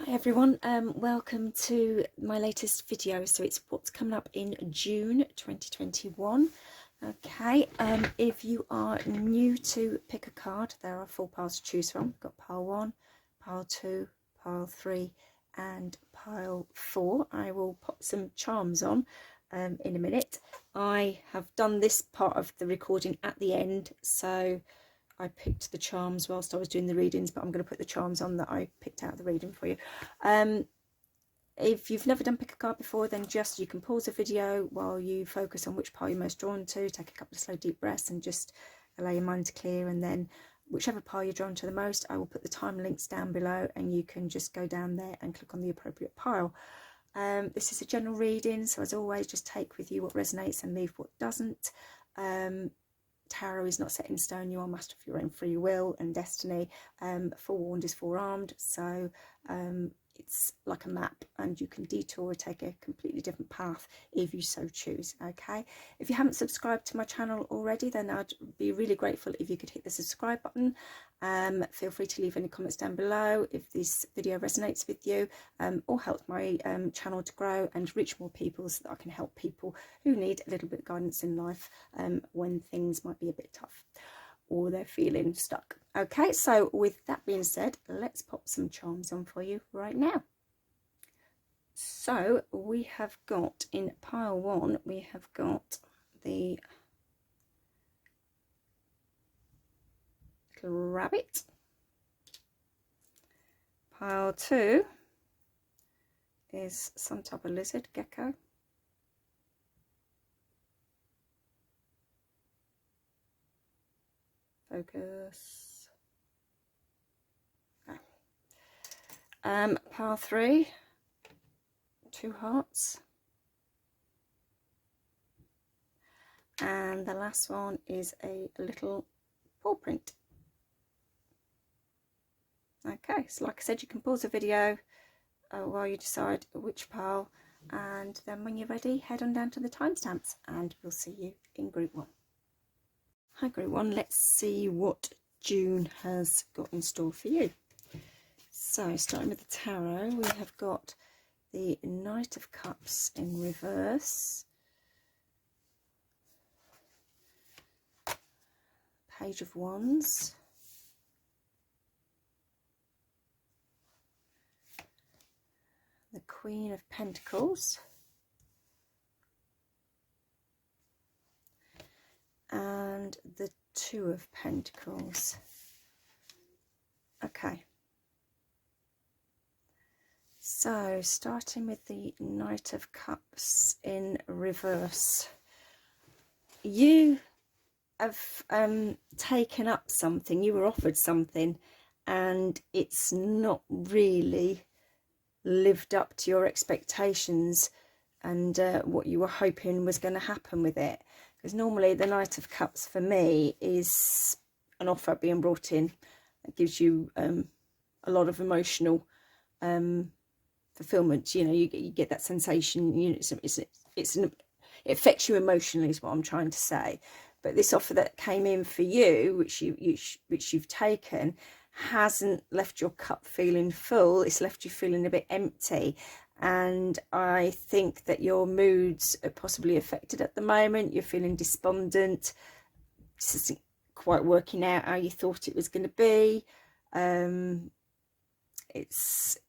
Hi everyone, welcome to my latest video. So it's what's coming up in June 2021. Okay, if you are new to pick a card, there are 4 piles to choose from. We've got pile 1, pile 2, pile 3 and pile 4. I will pop some charms on in a minute. I have done this part of the recording at the end, so I picked the charms whilst I was doing the readings, but I'm going to put the charms on that I picked out of the reading for you. If you've never done pick a card before, then you can pause the video while you focus on which pile you're most drawn to, take a couple of slow deep breaths and just allow your mind to clear, and then whichever pile you're drawn to the most, I will put the time links down below and you can just go down there and click on the appropriate pile. This is a general reading, so as always, just take with you what resonates and leave what doesn't. Tarot is not set in stone. You are master of your own free will and destiny. Forewarned is forearmed, so it's like a map and you can detour or take a completely different path if you so choose. Okay, if you haven't subscribed to my channel already, then I'd be really grateful if you could hit the subscribe button. Feel free to leave any comments down below if this video resonates with you, or help my channel to grow and reach more people so that I can help people who need a little bit of guidance in life when things might be a bit tough or they're feeling stuck. Okay, so with that being said, let's pop some charms on for you right now. So we have got in pile 1, we have got the little rabbit. Pile 2 is some type of lizard, gecko. Focus. Okay. Pile 3, 2 hearts. And the last one is a little paw print. Okay, so like I said, you can pause the video while you decide which pile, and then when you're ready, head on down to the timestamps and we'll see you in group 1. Hi group 1, let's see what June has got in store for you. So starting with the tarot, we have got the Knight of Cups in reverse, Page of Wands, the Queen of Pentacles, and the Two of Pentacles. Okay, so starting with the Knight of Cups in reverse, you have taken up something, you were offered something and it's not really lived up to your expectations and what you were hoping was going to happen with it. Because normally the Knight of Cups for me is an offer being brought in that gives you a lot of emotional fulfillment. You know, you get that sensation. You know, it affects you emotionally, is what I'm trying to say. But this offer that came in for you, which you've taken, hasn't left your cup feeling full. It's left you feeling a bit empty. And I think that your moods are possibly affected at the moment. You're feeling despondent. This isn't quite working out how you thought it was going to be. It's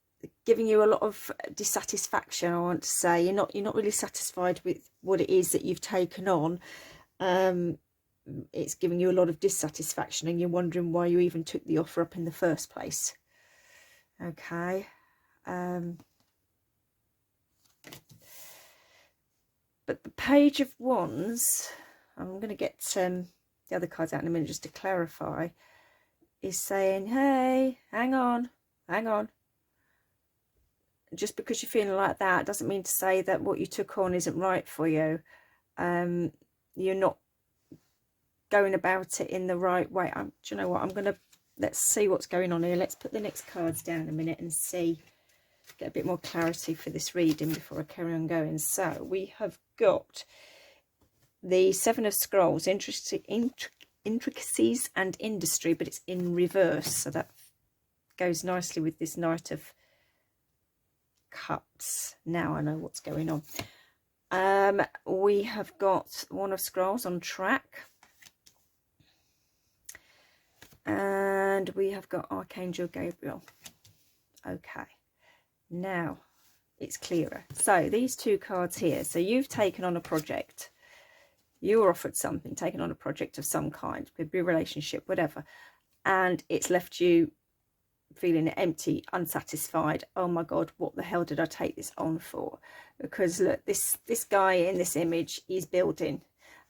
giving you a lot of dissatisfaction, I want to say. You're not really satisfied with what it is that you've taken on. It's giving you a lot of dissatisfaction and you're wondering why you even took the offer up in the first place. Okay. But the Page of Wands, I'm going to get the other cards out in a minute just to clarify, is saying, hey, hang on. Just because you're feeling like that doesn't mean to say that what you took on isn't right for you. You're not going about it in the right way. Do you know what? Let's see what's going on here. Let's put the next cards down a minute and see, get a bit more clarity for this reading before I carry on going. So we have got the Seven of Scrolls, intricacies and industry, but it's in reverse, so that goes nicely with this Knight of Cups. Now I know what's going on. We have got One of Scrolls on track. And we have got Archangel Gabriel. Okay. Now it's clearer. So these two cards here. So you've taken on a project. You were offered something, taken on a project of some kind. Could be a relationship, whatever. And it's left you feeling empty, unsatisfied. Oh my God, what the hell did I take this on for? Because look, this guy in this image is building,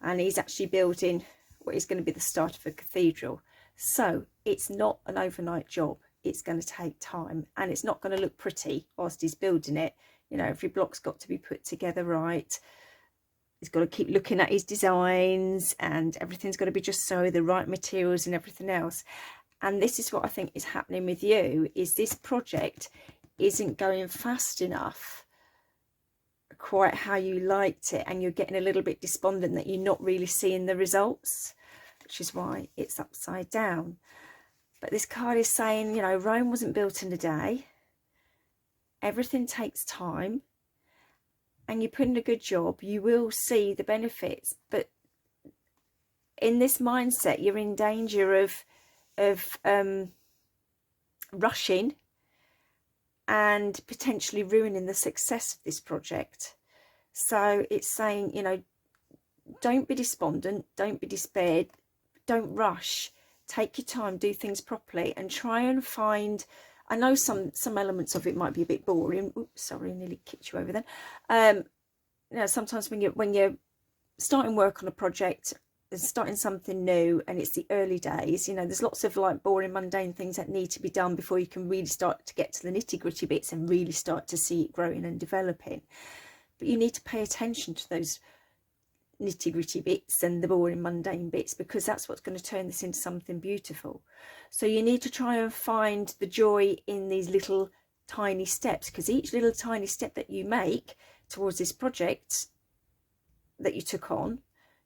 and he's actually building what is going to be the start of a cathedral. So it's not an overnight job. It's going to take time, and it's not going to look pretty whilst he's building it. You know, every block's got to be put together right. He's got to keep looking at his designs, and everything's got to be just so, the right materials and everything else. And this is what I think is happening with you, is this project isn't going fast enough, quite how you liked it, and you're getting a little bit despondent that you're not really seeing the results, which is why it's upside down. But this card is saying, you know, Rome wasn't built in a day. Everything takes time, and you put in a good job, you will see the benefits. But in this mindset, you're in danger of rushing and potentially ruining the success of this project. So it's saying, you know, don't be despondent, don't be despaired, don't rush, take your time, do things properly, and try and find, I know some elements of it might be a bit boring. Oops, sorry, nearly kicked you over then. You know, sometimes when you're starting work on a project, starting something new, and it's the early days, you know, there's lots of like boring, mundane things that need to be done before you can really start to get to the nitty-gritty bits and really start to see it growing and developing. But you need to pay attention to those nitty-gritty bits and the boring, mundane bits, because that's what's going to turn this into something beautiful. So you need to try and find the joy in these little tiny steps, because each little tiny step that you make towards this project that you took on,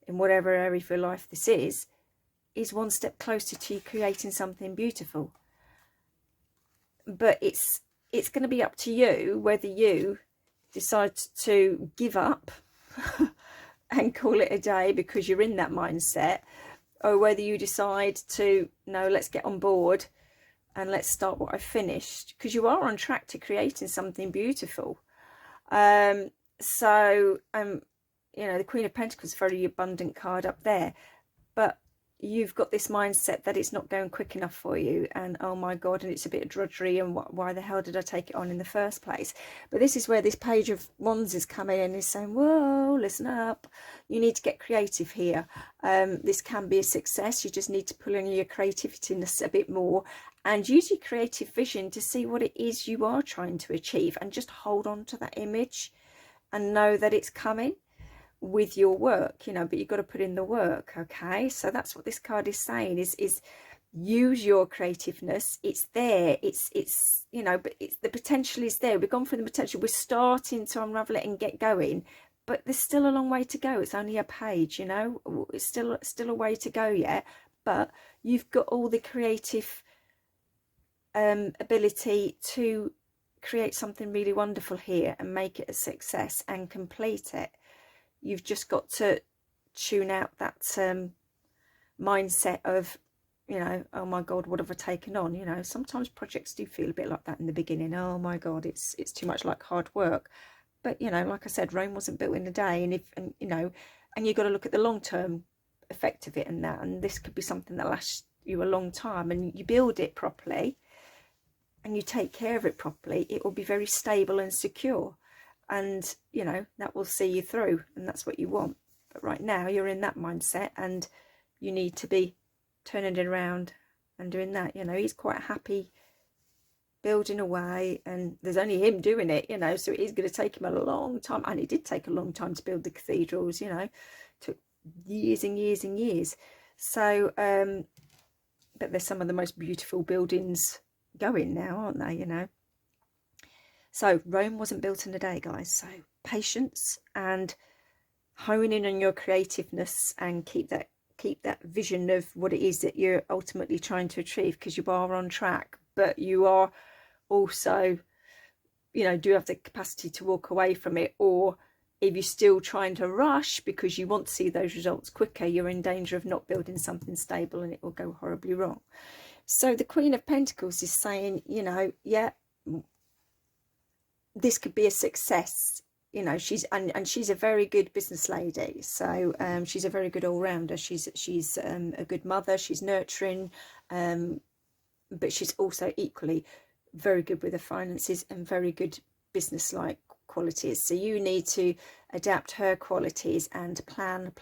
in whatever area of your life this is one step closer to you creating something beautiful. But it's going to be up to you whether you decide to give up and call it a day because you're in that mindset, or whether you decide to, no, let's get on board and let's start what I finished, because you are on track to creating something beautiful. You know, the Queen of Pentacles is a very abundant card up there, but you've got this mindset that it's not going quick enough for you, and oh my God, and it's a bit of drudgery, and why the hell did I take it on in the first place? But this is where this Page of Wands is coming in, is saying, whoa, listen up, you need to get creative here. This can be a success. You just need to pull in your creativity a bit more and use your creative vision to see what it is you are trying to achieve, and just hold on to that image and know that it's coming with your work, you know, but you've got to put in the work. Okay, so that's what this card is saying, is use your creativeness. It's there, it's you know, but it's, the potential is there. We've gone through the potential, we're starting to unravel it and get going, but there's still a long way to go. It's only a page, you know, it's still a way to go yet, but you've got all the creative ability to create something really wonderful here and make it a success and complete it. You've just got to tune out that mindset of, you know, oh my God, what have I taken on? You know, sometimes projects do feel a bit like that in the beginning. Oh my God, it's too much like hard work. But, you know, like I said, Rome wasn't built in a day, and you know, and you've got to look at the long-term effect of it and that. And this could be something that lasts you a long time, and you build it properly and you take care of it properly. It will be very stable and secure. And, you know, that will see you through, and that's what you want. But right now you're in that mindset, and you need to be turning it around and doing that. You know, he's quite happy building away, and there's only him doing it, you know, so it is going to take him a long time. And it did take a long time to build the cathedrals, you know, it took years and years and years. So, but there's some of the most beautiful buildings going now, aren't they, you know? So Rome wasn't built in a day, guys. So patience and hone in on your creativeness, and keep that vision of what it is that you're ultimately trying to achieve, because you are on track, but you are also you know, do you have the capacity to walk away from it? Or if you're still trying to rush because you want to see those results quicker, you're in danger of not building something stable and it will go horribly wrong. So the Queen of Pentacles is saying, you know, yeah, this could be a success. You know, she's and she's a very good business lady. So she's a very good all-rounder. She's a good mother. She's nurturing, but she's also equally very good with her finances and very good business-like qualities. So you need to adapt her qualities and plan,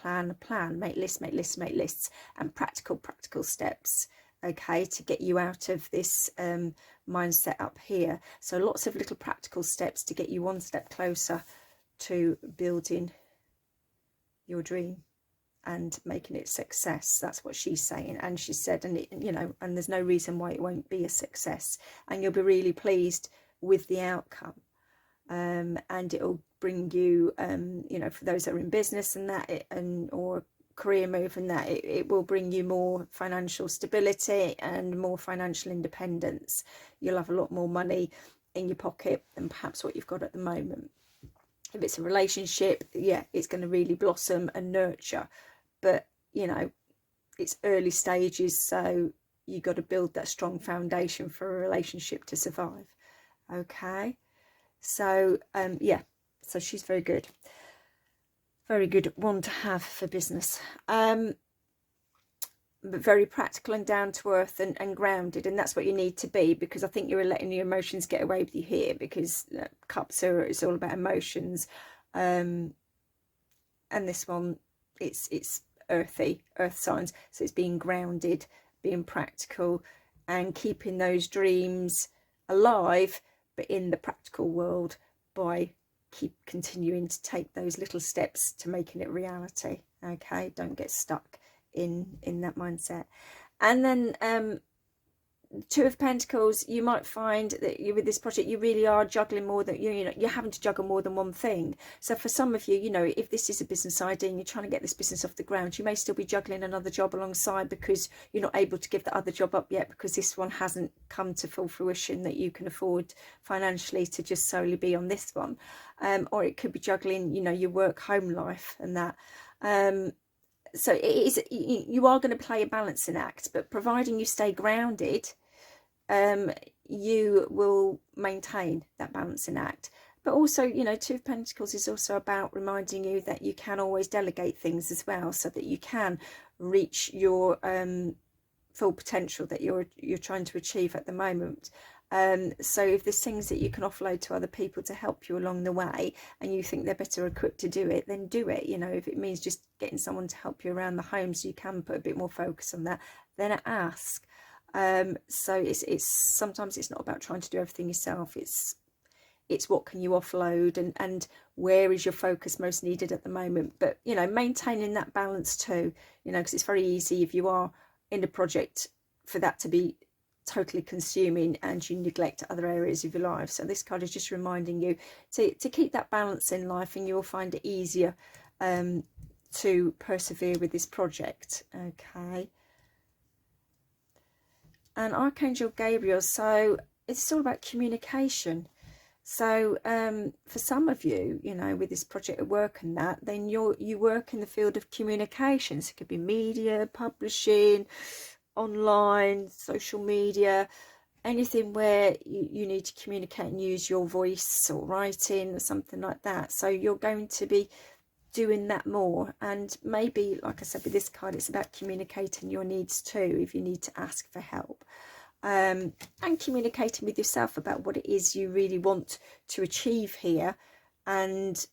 make lists, and practical steps, okay, to get you out of this mindset up here. So lots of little practical steps to get you one step closer to building your dream and making it success. That's what she's saying. And she said, and it, you know, and there's no reason why it won't be a success, and you'll be really pleased with the outcome. And it'll bring you, you know, for those that are in business and that, or career move and that, it will bring you more financial stability and more financial independence. You'll have a lot more money in your pocket than perhaps what you've got at the moment. If it's a relationship, yeah, it's going to really blossom and nurture, but you know, it's early stages, so you got to build that strong foundation for a relationship to survive. Okay, so yeah, so she's very good one to have for business, but very practical and down to earth and grounded, and that's what you need to be, because I think you're letting your emotions get away with you here, because cups are, it's all about emotions, and this one, it's earthy, earth signs, so it's being grounded, being practical, and keeping those dreams alive, but in the practical world, by continuing to take those little steps to making it reality. Okay, don't get stuck in that mindset. And then Two of Pentacles, you might find that you, with this project, you really are juggling more than you know, you're having to juggle more than one thing. So for some of you, you know, if this is a business idea and you're trying to get this business off the ground, you may still be juggling another job alongside, because you're not able to give the other job up yet, because this one hasn't come to full fruition that you can afford financially to just solely be on this one. Or it could be juggling, you know, your work home life and that. So it is, you are going to play a balancing act, but providing you stay grounded, you will maintain that balancing act. But also, you know, Two of Pentacles is also about reminding you that you can always delegate things as well, so that you can reach your full potential that you're trying to achieve at the moment. So if there's things that you can offload to other people to help you along the way, and you think they're better equipped to do it, then do it. You know, if it means just getting someone to help you around the home so you can put a bit more focus on that, then ask. So it's sometimes it's not about trying to do everything yourself. It's what can you offload, and where is your focus most needed at the moment. But you know, maintaining that balance too, you know, because it's very easy if you are in a project for that to be totally consuming and you neglect other areas of your life. So this card is just reminding you to keep that balance in life, and you'll find it easier to persevere with this project. Okay. And Archangel Gabriel, so it's all about communication. So for some of you, you know, with this project at work and that, then you work in the field of communications. It could be media, publishing, online, social media, anything where you need to communicate and use your voice, or writing or something like that. So you're going to be doing that more, and maybe, like I said, with this card, it's about communicating your needs too, if you need to ask for help, and communicating with yourself about what it is you really want to achieve here, and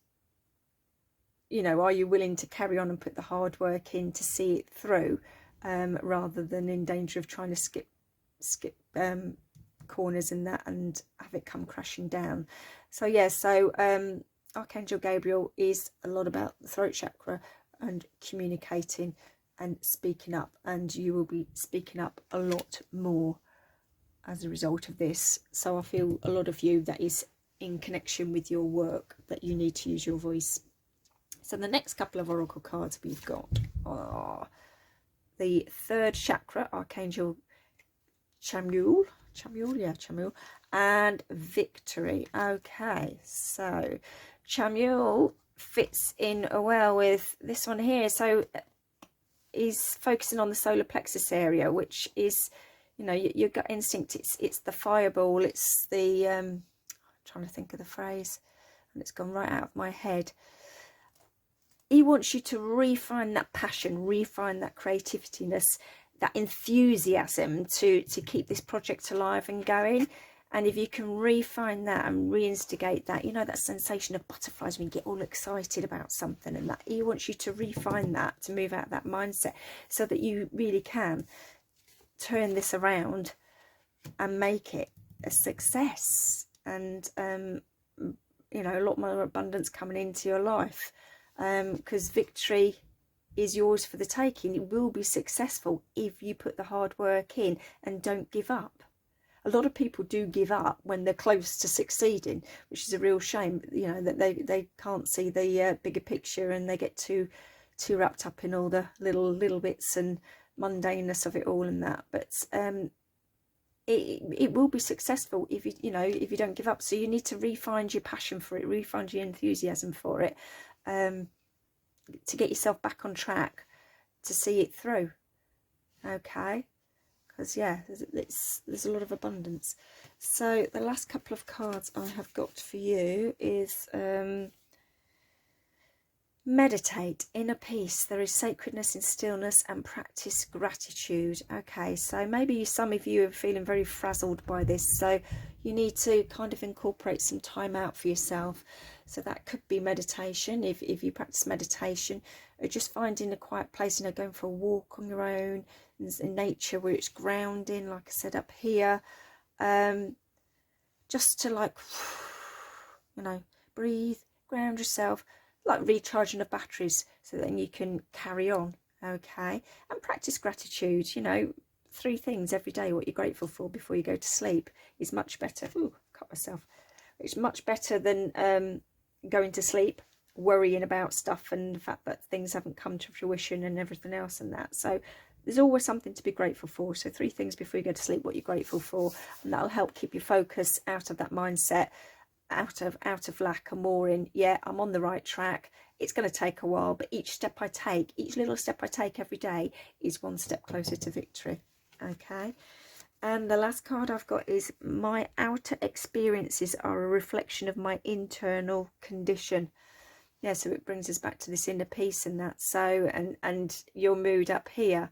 you know, are you willing to carry on and put the hard work in to see it through, rather than in danger of trying to skip corners in that and have it come crashing down. So yeah, so Archangel Gabriel is a lot about the throat chakra and communicating and speaking up, and you will be speaking up a lot more as a result of this. So I feel a lot of you, that is in connection with your work, that you need to use your voice. So the next couple of oracle cards we've got are the third chakra, Archangel Chamuel, and victory. Okay, so Chamuel fits in well with this one here. So he's focusing on the solar plexus area, which is, you know, your gut instinct. It's the fireball. It's the I'm trying to think of the phrase, and it's gone right out of my head. He wants you to refine that passion, refine that creativeness, that enthusiasm to keep this project alive and going. And if you can refine that and reinstigate that, you know, that sensation of butterflies when you get all excited about something, and that he wants you to refine that, to move out of that mindset, so that you really can turn this around and make it a success, and you know, a lot more abundance coming into your life, because victory is yours for the taking. It will be successful if you put the hard work in and don't give up. A lot of people do give up when they're close to succeeding, which is a real shame, you know, that they can't see the bigger picture, and they get too wrapped up in all the little bits and mundaneness of it all and that. But it will be successful if you know, if you don't give up. So you need to refine your passion for it, refine your enthusiasm for it, to get yourself back on track, to see it through. Okay, because yeah, there's a lot of abundance. So the last couple of cards I have got for you is meditate, inner peace. There is sacredness in stillness, and practice gratitude. Okay, so maybe some of you are feeling very frazzled by this, so you need to kind of incorporate some time out for yourself. So that could be meditation, if you practice meditation, or just finding a quiet place, you know, going for a walk on your own in nature where it's grounding, like I said up here, just to, like, you know, breathe, ground yourself, like recharging of batteries, so then you can carry on. Okay, and practice gratitude. You know, 3 things every day what you're grateful for before you go to sleep is much better. Ooh, cut myself. It's much better than going to sleep worrying about stuff and the fact that things haven't come to fruition and everything else and that. So there's always something to be grateful for. So 3 things before you go to sleep what you're grateful for, and that'll help keep your focus out of that mindset, out of lack, and more in, yeah, I'm on the right track. It's going to take a while, but each step I take, each little step I take every day, is 1 step closer to victory. Okay, and the last card I've got is, my outer experiences are a reflection of my internal condition. Yeah, so it brings us back to this inner peace and that. So and your mood up here.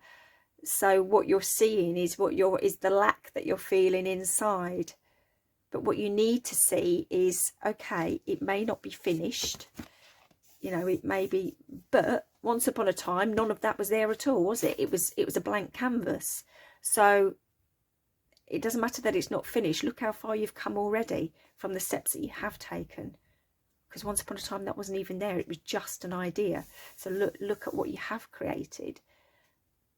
So what you're seeing is is the lack that you're feeling inside. But what you need to see is, okay, it may not be finished, you know, it may be, but once upon a time, none of that was there at all, was it? It was a blank canvas. So it doesn't matter that it's not finished. Look how far you've come already from the steps that you have taken. Because once upon a time, that wasn't even there. It was just an idea. So look at what you have created,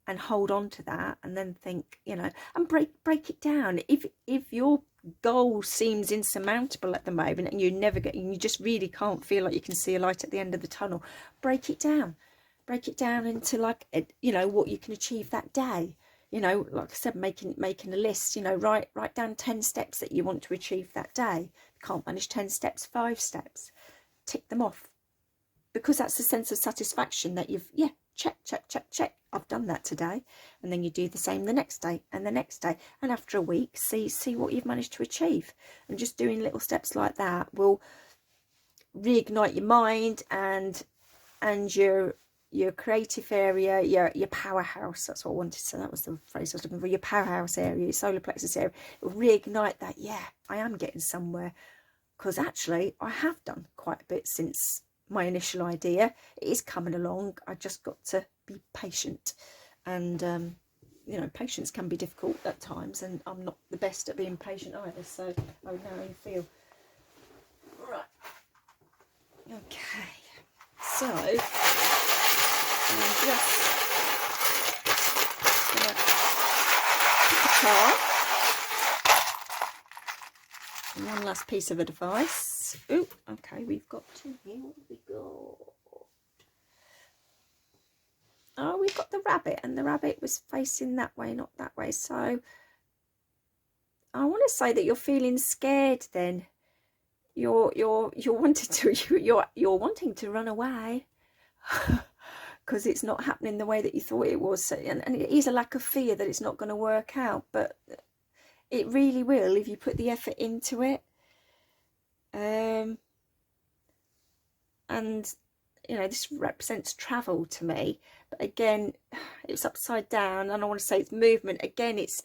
and hold on to that, and then think, you know, and break it down. If your goal seems insurmountable at the moment, and you just really can't feel like you can see a light at the end of the tunnel, break it down into, like, you know, what you can achieve that day. You know, like I said, making a list, you know, write down 10 steps that you want to achieve that day. You can't manage 10 steps, 5 steps, tick them off, because that's the sense of satisfaction that you've, yeah, check, I've done that today. And then you do the same the next day and the next day, and after a week, see what you've managed to achieve. And just doing little steps like that will reignite your mind and your creative area, your powerhouse. That's what I wanted to say. That was the phrase I was looking for. Your powerhouse area, your solar plexus area. It will reignite that. Yeah, I am getting somewhere, because actually I have done quite a bit since my initial idea. It is coming along. I just got to be patient, and you know, patience can be difficult at times, and I'm not the best at being patient either. So I know how you feel. Right. Okay. So I'm just gonna pick a card. And one last piece of advice. Oh, okay, we've got 2 here. What have we got? Oh, we've got the rabbit, and the rabbit was facing that way, not that way. So I want to say that you're feeling scared then. You're wanting to run away because it's not happening the way that you thought it was. So, and it is a lack of fear that it's not going to work out, but it really will if you put the effort into it. And you know, this represents travel to me, but again, it's upside down, and I want to say it's movement. Again, it's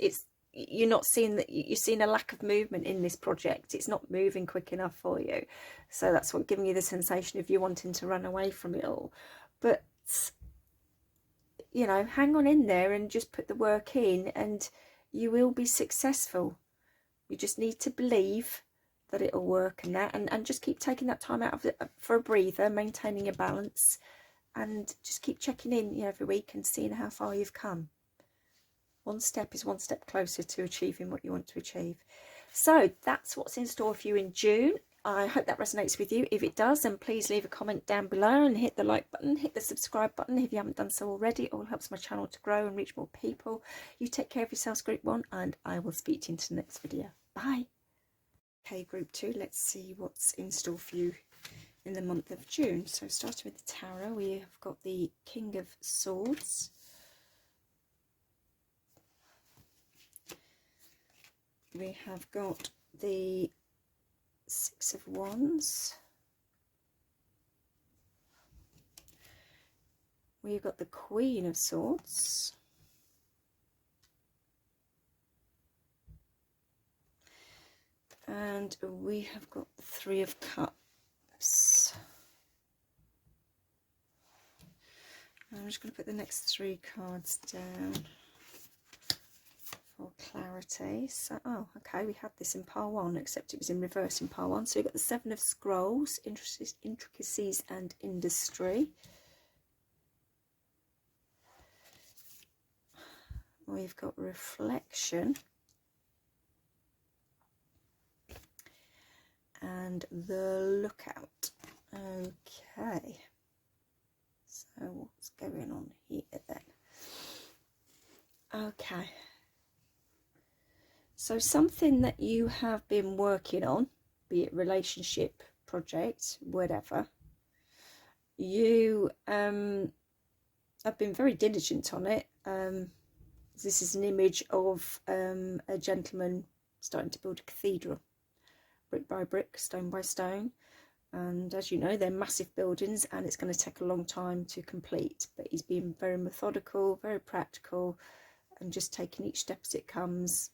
you're not seeing that, you're seeing a lack of movement in this project. It's not moving quick enough for you, so that's what giving you the sensation of you wanting to run away from it all. But you know, hang on in there and just put the work in, and you will be successful. You just need to believe that it'll work, and that, and just keep taking that time out of it for a breather, maintaining your balance, and just keep checking in, you know, every week and seeing how far you've come. One step is one step closer to achieving what you want to achieve. So that's what's in store for you in June. I hope that resonates with you. If it does, then please leave a comment down below and hit the like button, hit the subscribe button if you haven't done so already. It all helps my channel to grow and reach more people. You take care of yourselves, Group 1, and I will speak to you into the next video. Bye. Okay, Group 2, let's see what's in store for you in the month of June. So starting with the tarot, we have got the King of Swords. We have got the Six of Wands. We've got the Queen of Swords. And we have got the Three of Cups. I'm just going to put the next 3 cards down for clarity. So, oh, okay, we had this in pile 1, except it was in reverse in pile 1. So we've got the Seven of Scrolls, Intricacies and Industry. We've got Reflection. And the Lookout. Okay. So what's going on here then? Okay. So something that you have been working on, be it relationship, project, whatever, you have been very diligent on it. This is an image of a gentleman starting to build a cathedral, brick by brick, stone by stone. And as you know, they're massive buildings and it's going to take a long time to complete. But he's been very methodical, very practical, and just taking each step as it comes,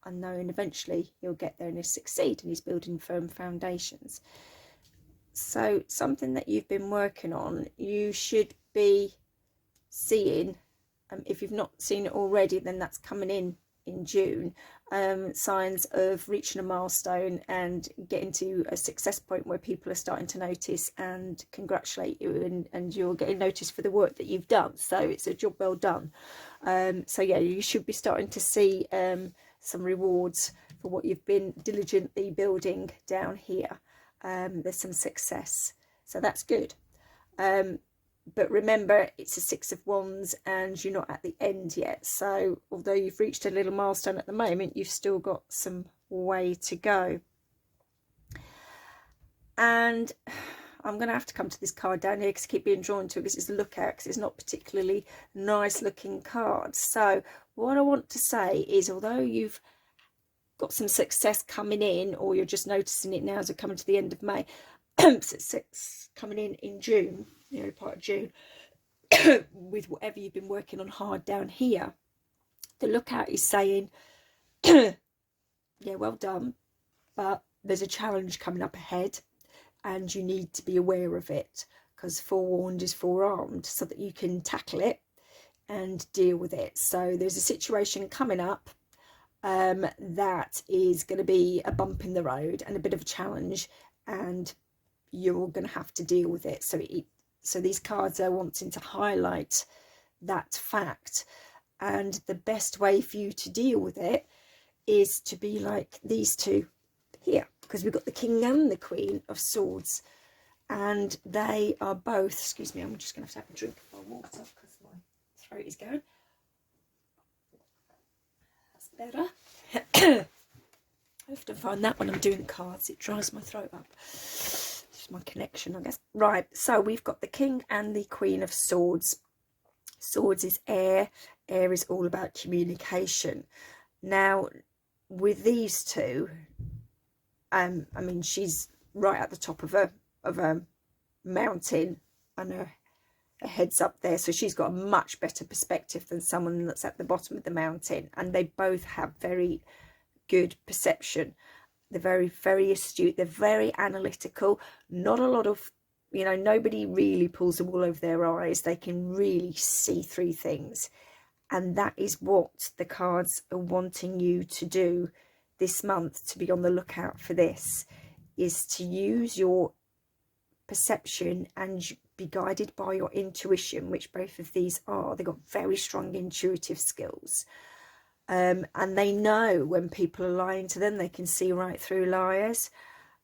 and knowing eventually he'll get there and he'll succeed, and he's building firm foundations. So something that you've been working on, you should be seeing, if you've not seen it already, then that's coming in June, signs of reaching a milestone and getting to a success point where people are starting to notice and congratulate you, and you're getting noticed for the work that you've done. So it's a job well done. So yeah, you should be starting to see some rewards for what you've been diligently building down here. There's some success, so that's good. But remember, it's a Six of Wands and you're not at the end yet. So although you've reached a little milestone at the moment, you've still got some way to go. And I'm going to have to come to this card down here because I keep being drawn to it, because it's a Lookout, because it's not particularly nice looking card. So what I want to say is, although you've got some success coming in, or you're just noticing it now as we're coming to the end of May, coming in June, you know, part of June, with whatever you've been working on hard down here, the Lookout is saying, yeah, well done, but there's a challenge coming up ahead and you need to be aware of it, because forewarned is forearmed, so that you can tackle it and deal with it. So there's a situation coming up that is going to be a bump in the road and a bit of a challenge, and you're going to have to deal with it. So these cards are wanting to highlight that fact, and the best way for you to deal with it is to be like these two here, because we've got the King and the Queen of Swords, and they are both, excuse me, I'm just going to have a drink of my water because my throat is going. That's better. I have to find that when I'm doing cards. It dries my throat up. It's my connection, I guess. Right, so we've got the King and the Queen of Swords. Swords is air. Air is all about communication. Now, with these two, I mean, she's right at the top of a mountain, and her head's up there, so she's got a much better perspective than someone that's at the bottom of the mountain. And they both have very good perception. They're very, very astute. They're very analytical. Not a lot of, you know, nobody really pulls the wool over their eyes. They can really see through things. And that is what the cards are wanting you to do this month, to be on the lookout for this, is to use your perception and be guided by your intuition, which both of these are. They've got very strong intuitive skills. And they know when people are lying to them. They can see right through liars.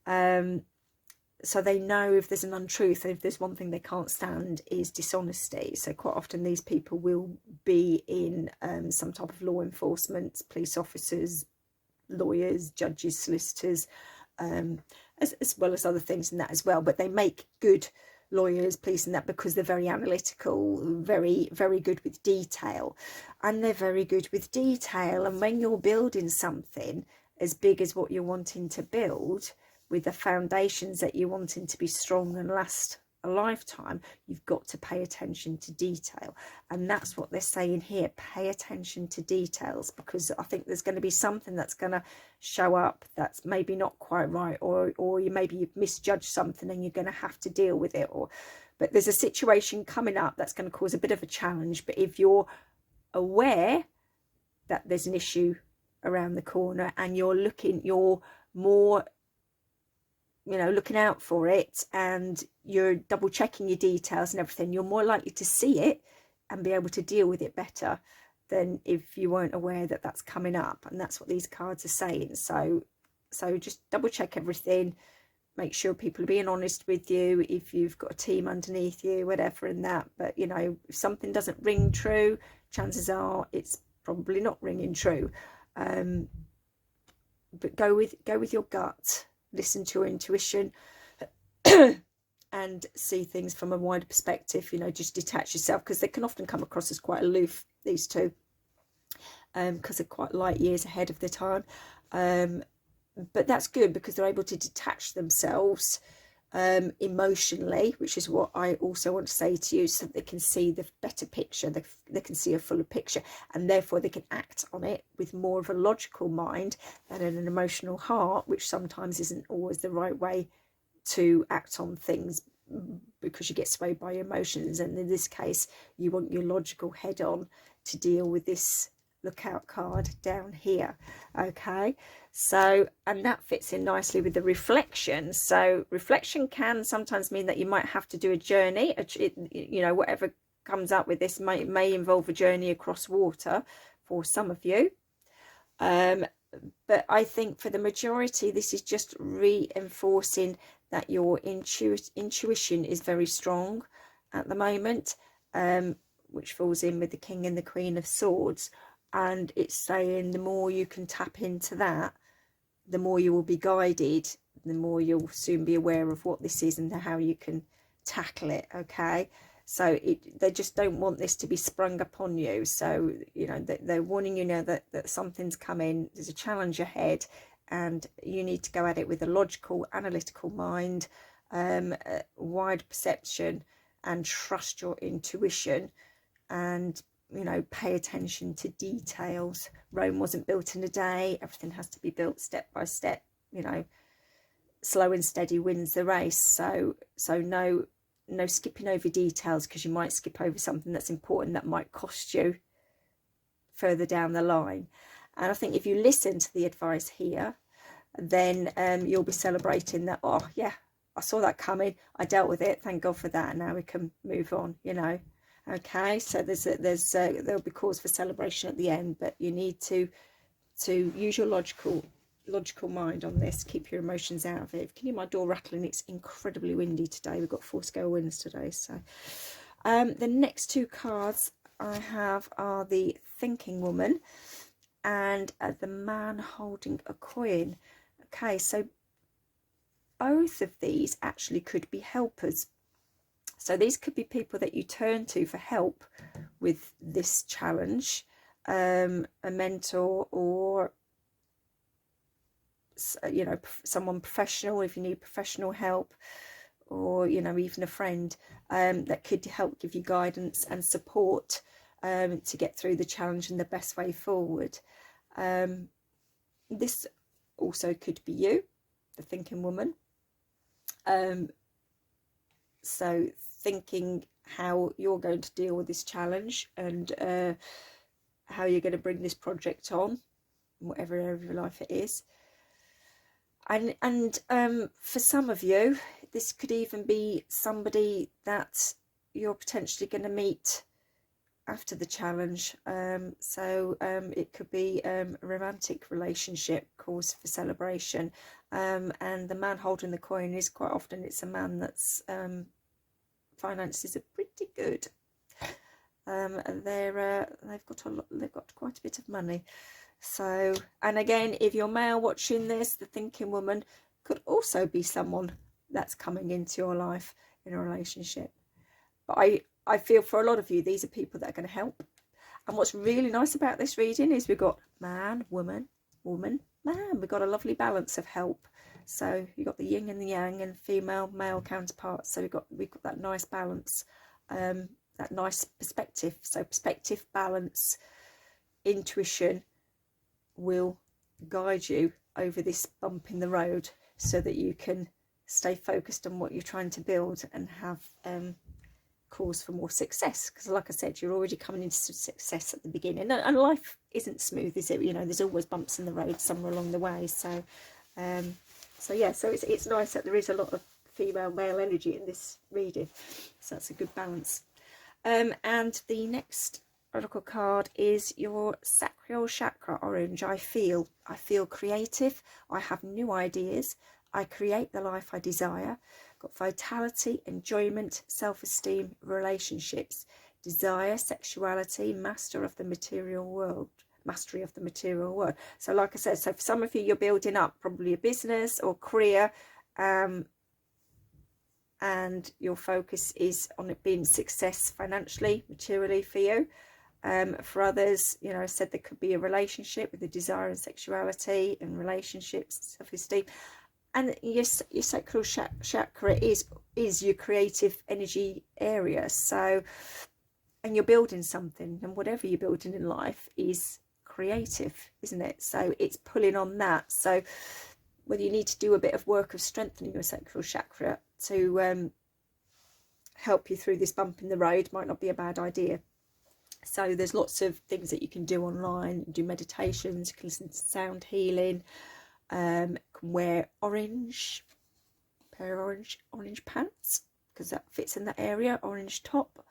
So they know if there's an untruth. And if there's one thing they can't stand is dishonesty. So quite often these people will be in some type of law enforcement, police officers, lawyers, judges, solicitors, as well as other things in that as well. But they make good lawyers, police, and that because they're very analytical, very, very good with detail. And they're very good with detail. And when you're building something as big as what you're wanting to build, with the foundations that you're wanting to be strong and last a lifetime, you've got to pay attention to detail. And that's what they're saying here. Pay attention to details, because I think there's going to be something that's going to show up that's maybe not quite right, or maybe you've misjudged something and you're going to have to deal with it. But there's a situation coming up that's going to cause a bit of a challenge. But if you're aware that there's an issue around the corner and you're more, you know, looking out for it, and you're double checking your details and everything, you're more likely to see it and be able to deal with it better than if you weren't aware that that's coming up. And that's what these cards are saying. So just double check everything, make sure people are being honest with you, if you've got a team underneath you, whatever, and that. But you know, if something doesn't ring true, chances are it's probably not ringing true. But go with your gut. Listen to your intuition and see things from a wider perspective. You know, just detach yourself, because they can often come across as quite aloof, these two, because they're quite light years ahead of their time. But that's good, because they're able to detach themselves emotionally, which is what I also want to say to you, so that they can see the better picture. They can see a fuller picture, and therefore they can act on it with more of a logical mind than an emotional heart, which sometimes isn't always the right way to act on things, because you get swayed by your emotions. And in this case, you want your logical head on to deal with this lookout card down here. Okay, so, and that fits in nicely with the reflection. So reflection can sometimes mean that you might have to do a journey. You know, whatever comes up with this may involve a journey across water for some of you, but I think for the majority this is just reinforcing that your intuition is very strong at the moment, which falls in with the King and the Queen of Swords. And it's saying the more you can tap into that, the more you will be guided, the more you'll soon be aware of what this is and how you can tackle it. Okay, so they just don't want this to be sprung upon you. So, you know, they're warning you now that something's coming, there's a challenge ahead, and you need to go at it with a logical, analytical mind, wide perception, and trust your intuition, and you know, pay attention to details. Rome wasn't built in a day. Everything has to be built step by step. You know, slow and steady wins the race. So no skipping over details, because you might skip over something that's important that might cost you further down the line. And I think if you listen to the advice here, then you'll be celebrating that. Oh yeah, I saw that coming, I dealt with it, thank God for that, now we can move on, you know. Okay, so there'll be cause for celebration at the end, but you need to use your logical mind on this. Keep your emotions out of it. Can you hear my door rattling? It's incredibly windy today. We've got 4-scale winds today. So the next two cards I have are the Thinking Woman and the Man Holding a Coin. Okay, so both of these actually could be helpers. So these could be people that you turn to for help with this challenge, a mentor, or you know, someone professional if you need professional help, or you know, even a friend that could help give you guidance and support to get through the challenge in the best way forward. This also could be you, the thinking woman. So thinking how you're going to deal with this challenge, and how you're going to bring this project on, whatever area of your life it is. And for some of you, this could even be somebody that you're potentially going to meet after the challenge. So it could be a romantic relationship, cause for celebration. And the man holding the coin is quite often, it's a man that's finances are pretty good. They've got quite a bit of money. So, and again, if you're male watching this, the thinking woman could also be someone that's coming into your life in a relationship. But I feel for a lot of you, these are people that are going to help. And what's really nice about this reading is we've got man, woman, woman, man. We've got a lovely balance of help. So you've got the yin and the yang, and female, male counterparts. So we've got that nice balance, that nice perspective. So perspective, balance, intuition will guide you over this bump in the road, so that you can stay focused on what you're trying to build and have cause for more success. Because like I said, you're already coming into success at the beginning, and life isn't smooth, is it? You know, there's always bumps in the road somewhere along the way. So yeah, so it's nice that there is a lot of female male energy in this reading, so that's a good balance. And the next oracle card is your sacral chakra, orange. I feel creative, I have new ideas, I create the life I desire. Got vitality, enjoyment, self-esteem, relationships, desire, sexuality, mastery of the material world. So like I said, so for some of you, you're building up probably a business or career, and your focus is on it being success financially, materially for you. For others, you know, I said there could be a relationship with the desire and sexuality and relationships, self-esteem. And your sacral chakra is your creative energy area. So, and you're building something, and whatever you're building in life is creative, isn't it? So it's pulling on that. So whether you need to do a bit of work of strengthening your sacral chakra to help you through this bump in the road might not be a bad idea. So there's lots of things that you can do online. Do meditations, you can listen to sound healing, can wear orange, pair of orange pants, because that fits in that area, orange top,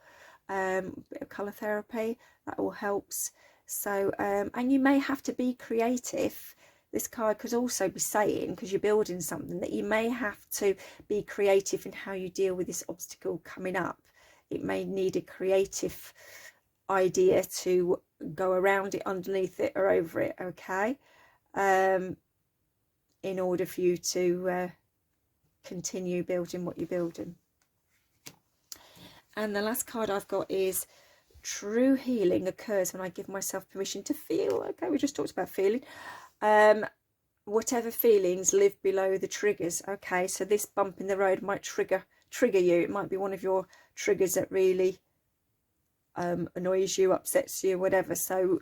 bit of colour therapy, that all helps. So and you may have to be creative. This card could also be saying, because you're building something, that you may have to be creative in how you deal with this obstacle coming up. It may need a creative idea to go around it, underneath it, or over it, okay, in order for you to continue building what you're building. And the last card I've got is true healing occurs when I give myself permission to feel. Okay, we just talked about feeling. Whatever feelings live below the triggers. Okay, so this bump in the road might trigger you. It might be one of your triggers that really annoys you, upsets you, whatever. So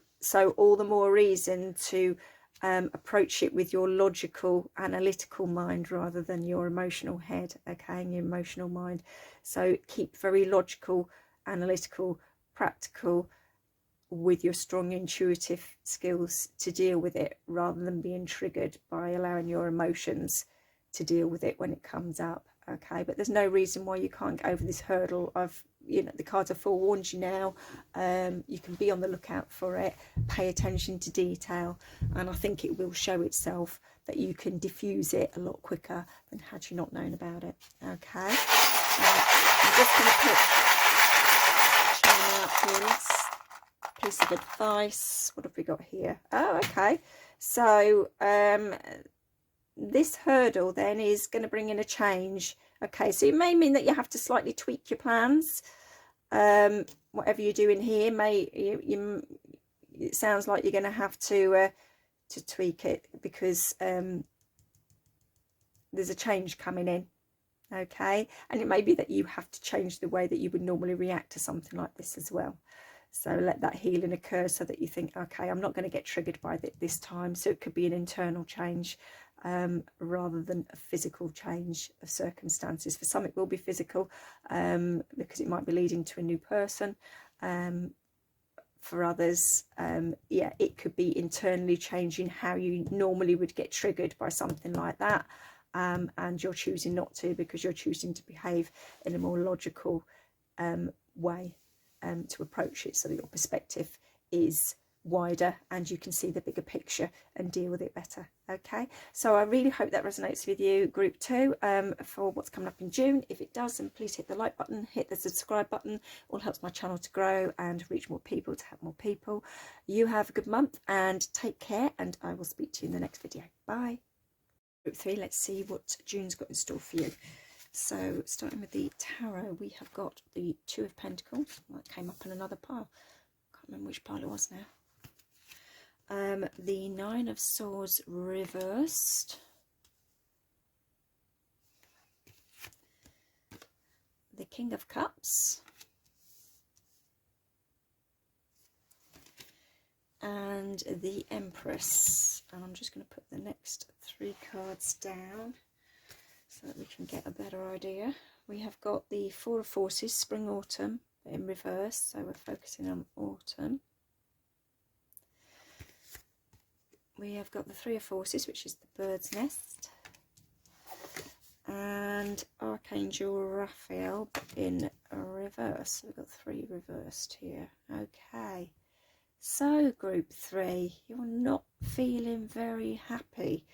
all the more reason to approach it with your logical, analytical mind rather than your emotional head, okay, and your emotional mind. So keep very logical, analytical, practical with your strong intuitive skills to deal with it, rather than being triggered by allowing your emotions to deal with it when it comes up, okay. But there's no reason why you can't get over this hurdle of, you know, the cards have forewarned you now. You can be on the lookout for it, pay attention to detail, and I think it will show itself that you can diffuse it a lot quicker than had you not known about it, okay. I'm just going to put Sharon out this piece of advice. What have we got here? Oh, okay. So this hurdle then is going to bring in a change. Okay, so it may mean that you have to slightly tweak your plans. Whatever you're doing here, it sounds like you're going to have to tweak it, because there's a change coming in. Okay, and it may be that you have to change the way that you would normally react to something like this as well. So let that healing occur, so that you think, okay, I'm not going to get triggered by it this time. So it could be an internal change rather than a physical change of circumstances. For some it will be physical, because it might be leading to a new person. For others, yeah, it could be internally changing how you normally would get triggered by something like that. And you're choosing not to, because you're choosing to behave in a more logical way to approach it, so that your perspective is wider and you can see the bigger picture and deal with it better. Okay, so I really hope that resonates with you, group 2, for what's coming up in June. If it does, then please hit the like button, hit the subscribe button. It all helps my channel to grow and reach more people, to help more people. You have a good month and take care, and I will speak to you in the next video. Bye. Group 3, let's see what June's got in store for you. So starting with the tarot, we have got the 2 of Pentacles. That came up in another pile. Can't remember which pile it was now. The 9 of Swords reversed. The King of Cups. And the Empress. And I'm just going to put the next 3 cards down so that we can get a better idea. We have got the 4 of Forces, Spring, Autumn, in reverse. So we're focusing on autumn. We have got the 3 of Forces, which is the bird's nest. And Archangel Raphael in reverse. So we've got 3 reversed here. Okay. So group 3, you're not feeling very happy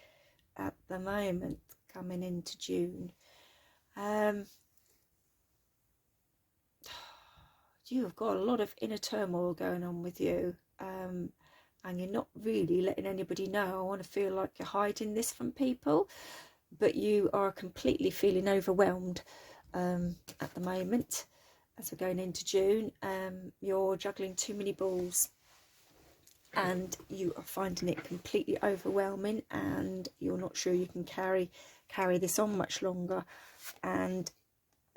at the moment coming into June. You've got a lot of inner turmoil going on with you, and you're not really letting anybody know. I want to feel like you're hiding this from people, but you are completely feeling overwhelmed at the moment as we're going into June. You're juggling too many balls, and you are finding it completely overwhelming, and you're not sure you can carry this on much longer, and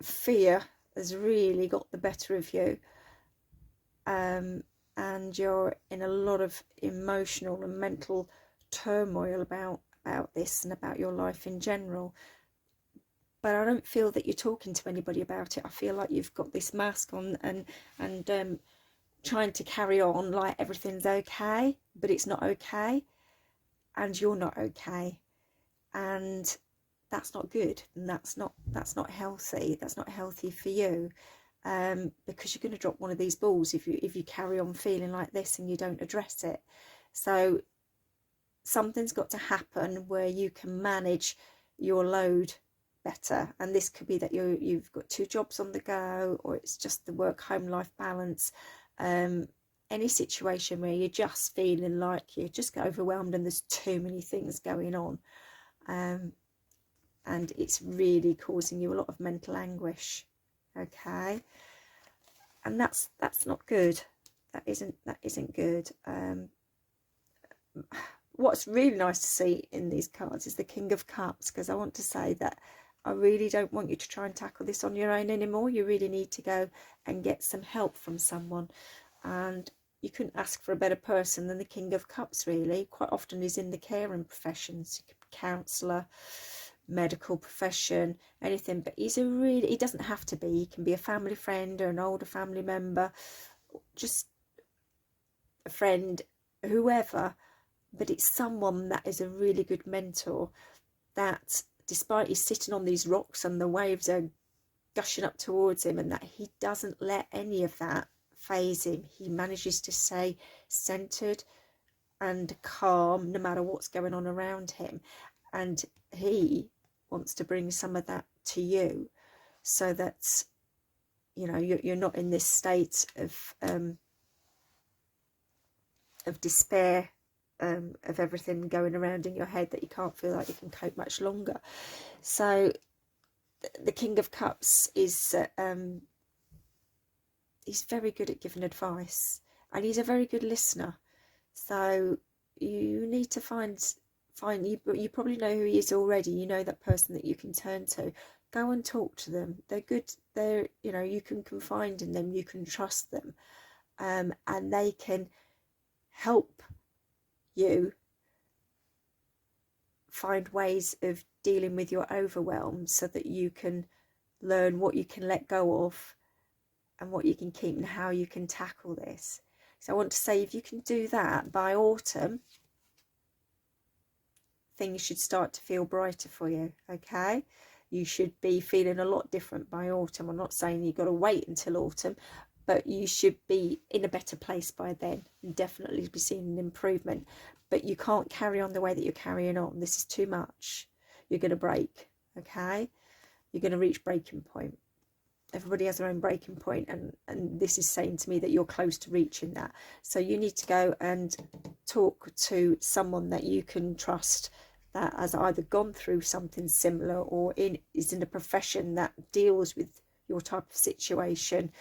fear has really got the better of you, and you're in a lot of emotional and mental turmoil about this and about your life in general. But I don't feel that you're talking to anybody about it. I feel like you've got this mask on and trying to carry on like everything's okay, but it's not okay, and you're not okay, and that's not good, and that's not healthy. That's not healthy for you, because you're going to drop one of these balls if you carry on feeling like this and you don't address it. So something's got to happen where you can manage your load better, and this could be that you've got 2 jobs on the go, or it's just the work-home life balance. Any situation where you're just feeling like you just get overwhelmed and there's too many things going on, and it's really causing you a lot of mental anguish. Okay, and that's not good. That isn't good. What's really nice to see in these cards is the King of Cups, because I want to say that I really don't want you to try and tackle this on your own anymore. You really need to go and get some help from someone, and you couldn't ask for a better person than the King of Cups, really. Quite often he's in the caring professions, counsellor, medical profession, anything, but he doesn't have to be. He can be a family friend or an older family member, just a friend, whoever, but it's someone that is a really good mentor, that despite he's sitting on these rocks and the waves are gushing up towards him, and that he doesn't let any of that phase him. He manages to stay centered and calm no matter what's going on around him, and he wants to bring some of that to you, so that you're not in this state of despair of everything going around in your head, that you can't feel like you can cope much longer. So the King of Cups is he's very good at giving advice, and he's a very good listener. So you need to find you probably know who he is already. You know that person that you can turn to. Go and talk to them. They're good. They're, you know, you can confide in them, you can trust them, and they can help you find ways of dealing with your overwhelm, so that you can learn what you can let go of and what you can keep, and how you can tackle this. So I want to say, if you can do that by autumn, things should start to feel brighter for you. Okay, you should be feeling a lot different by autumn. I'm not saying you've got to wait until autumn, but you should be in a better place by then, and definitely be seeing an improvement. But you can't carry on the way that you're carrying on. This is too much. You're going to break. Okay, you're going to reach breaking point. Everybody has their own breaking point, and this is saying to me that you're close to reaching that. So you need to go and talk to someone that you can trust, that has either gone through something similar, or is in a profession that deals with your type of situation,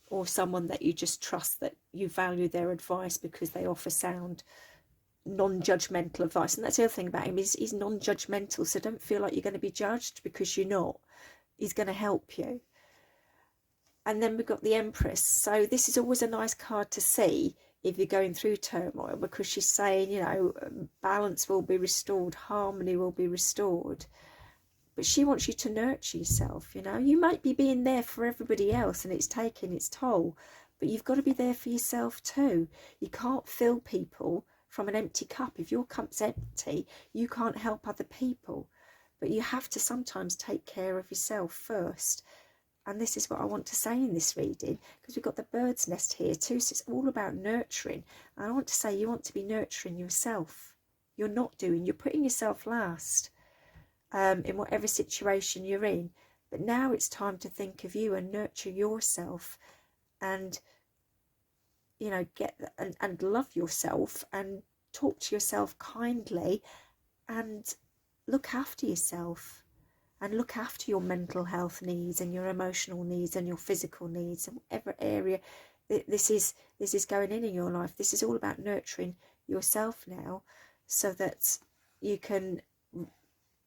or someone that you just trust, that you value their advice because they offer sound, non-judgmental advice. And that's the other thing about him, is he's non-judgmental. So don't feel like you're going to be judged, because you're not. He's going to help you. And then we've got the Empress. So this is always a nice card to see if you're going through turmoil, because she's saying, you know, balance will be restored, harmony will be restored. But she wants you to nurture yourself, you know. You might be being there for everybody else and it's taking its toll, but you've got to be there for yourself too. You can't fill people from an empty cup. If your cup's empty, you can't help other people. But you have to sometimes take care of yourself first. And this is what I want to say in this reading, because we've got the bird's nest here too. So it's all about nurturing. And I want to say, you want to be nurturing yourself. You're not doing. You're putting yourself last in whatever situation you're in. But now it's time to think of you and nurture yourself, and, you know, get and love yourself, and talk to yourself kindly, and look after yourself. And look after your mental health needs, and your emotional needs, and your physical needs, and whatever area this is going in your life. This is all about nurturing yourself now, so that you can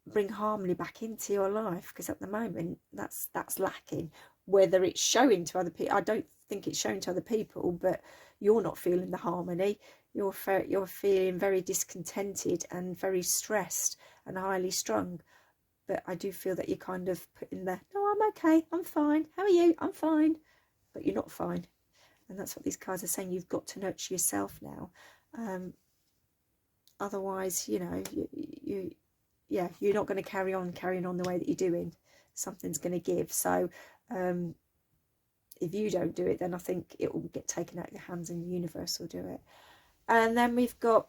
bring harmony back into your life. Because at the moment, that's lacking. Whether it's showing to other people, I don't think it's showing to other people, but you're not feeling the harmony. You're feeling very discontented and very stressed and highly strung. But I do feel that you're kind of putting the, no, I'm okay, I'm fine. How are you? I'm fine. But you're not fine. And that's what these cards are saying. You've got to nurture yourself now. Otherwise, you know, you're not going to carrying on the way that you're doing. Something's going to give. So if you don't do it, then I think it will get taken out of your hands, and the universe will do it. And then we've got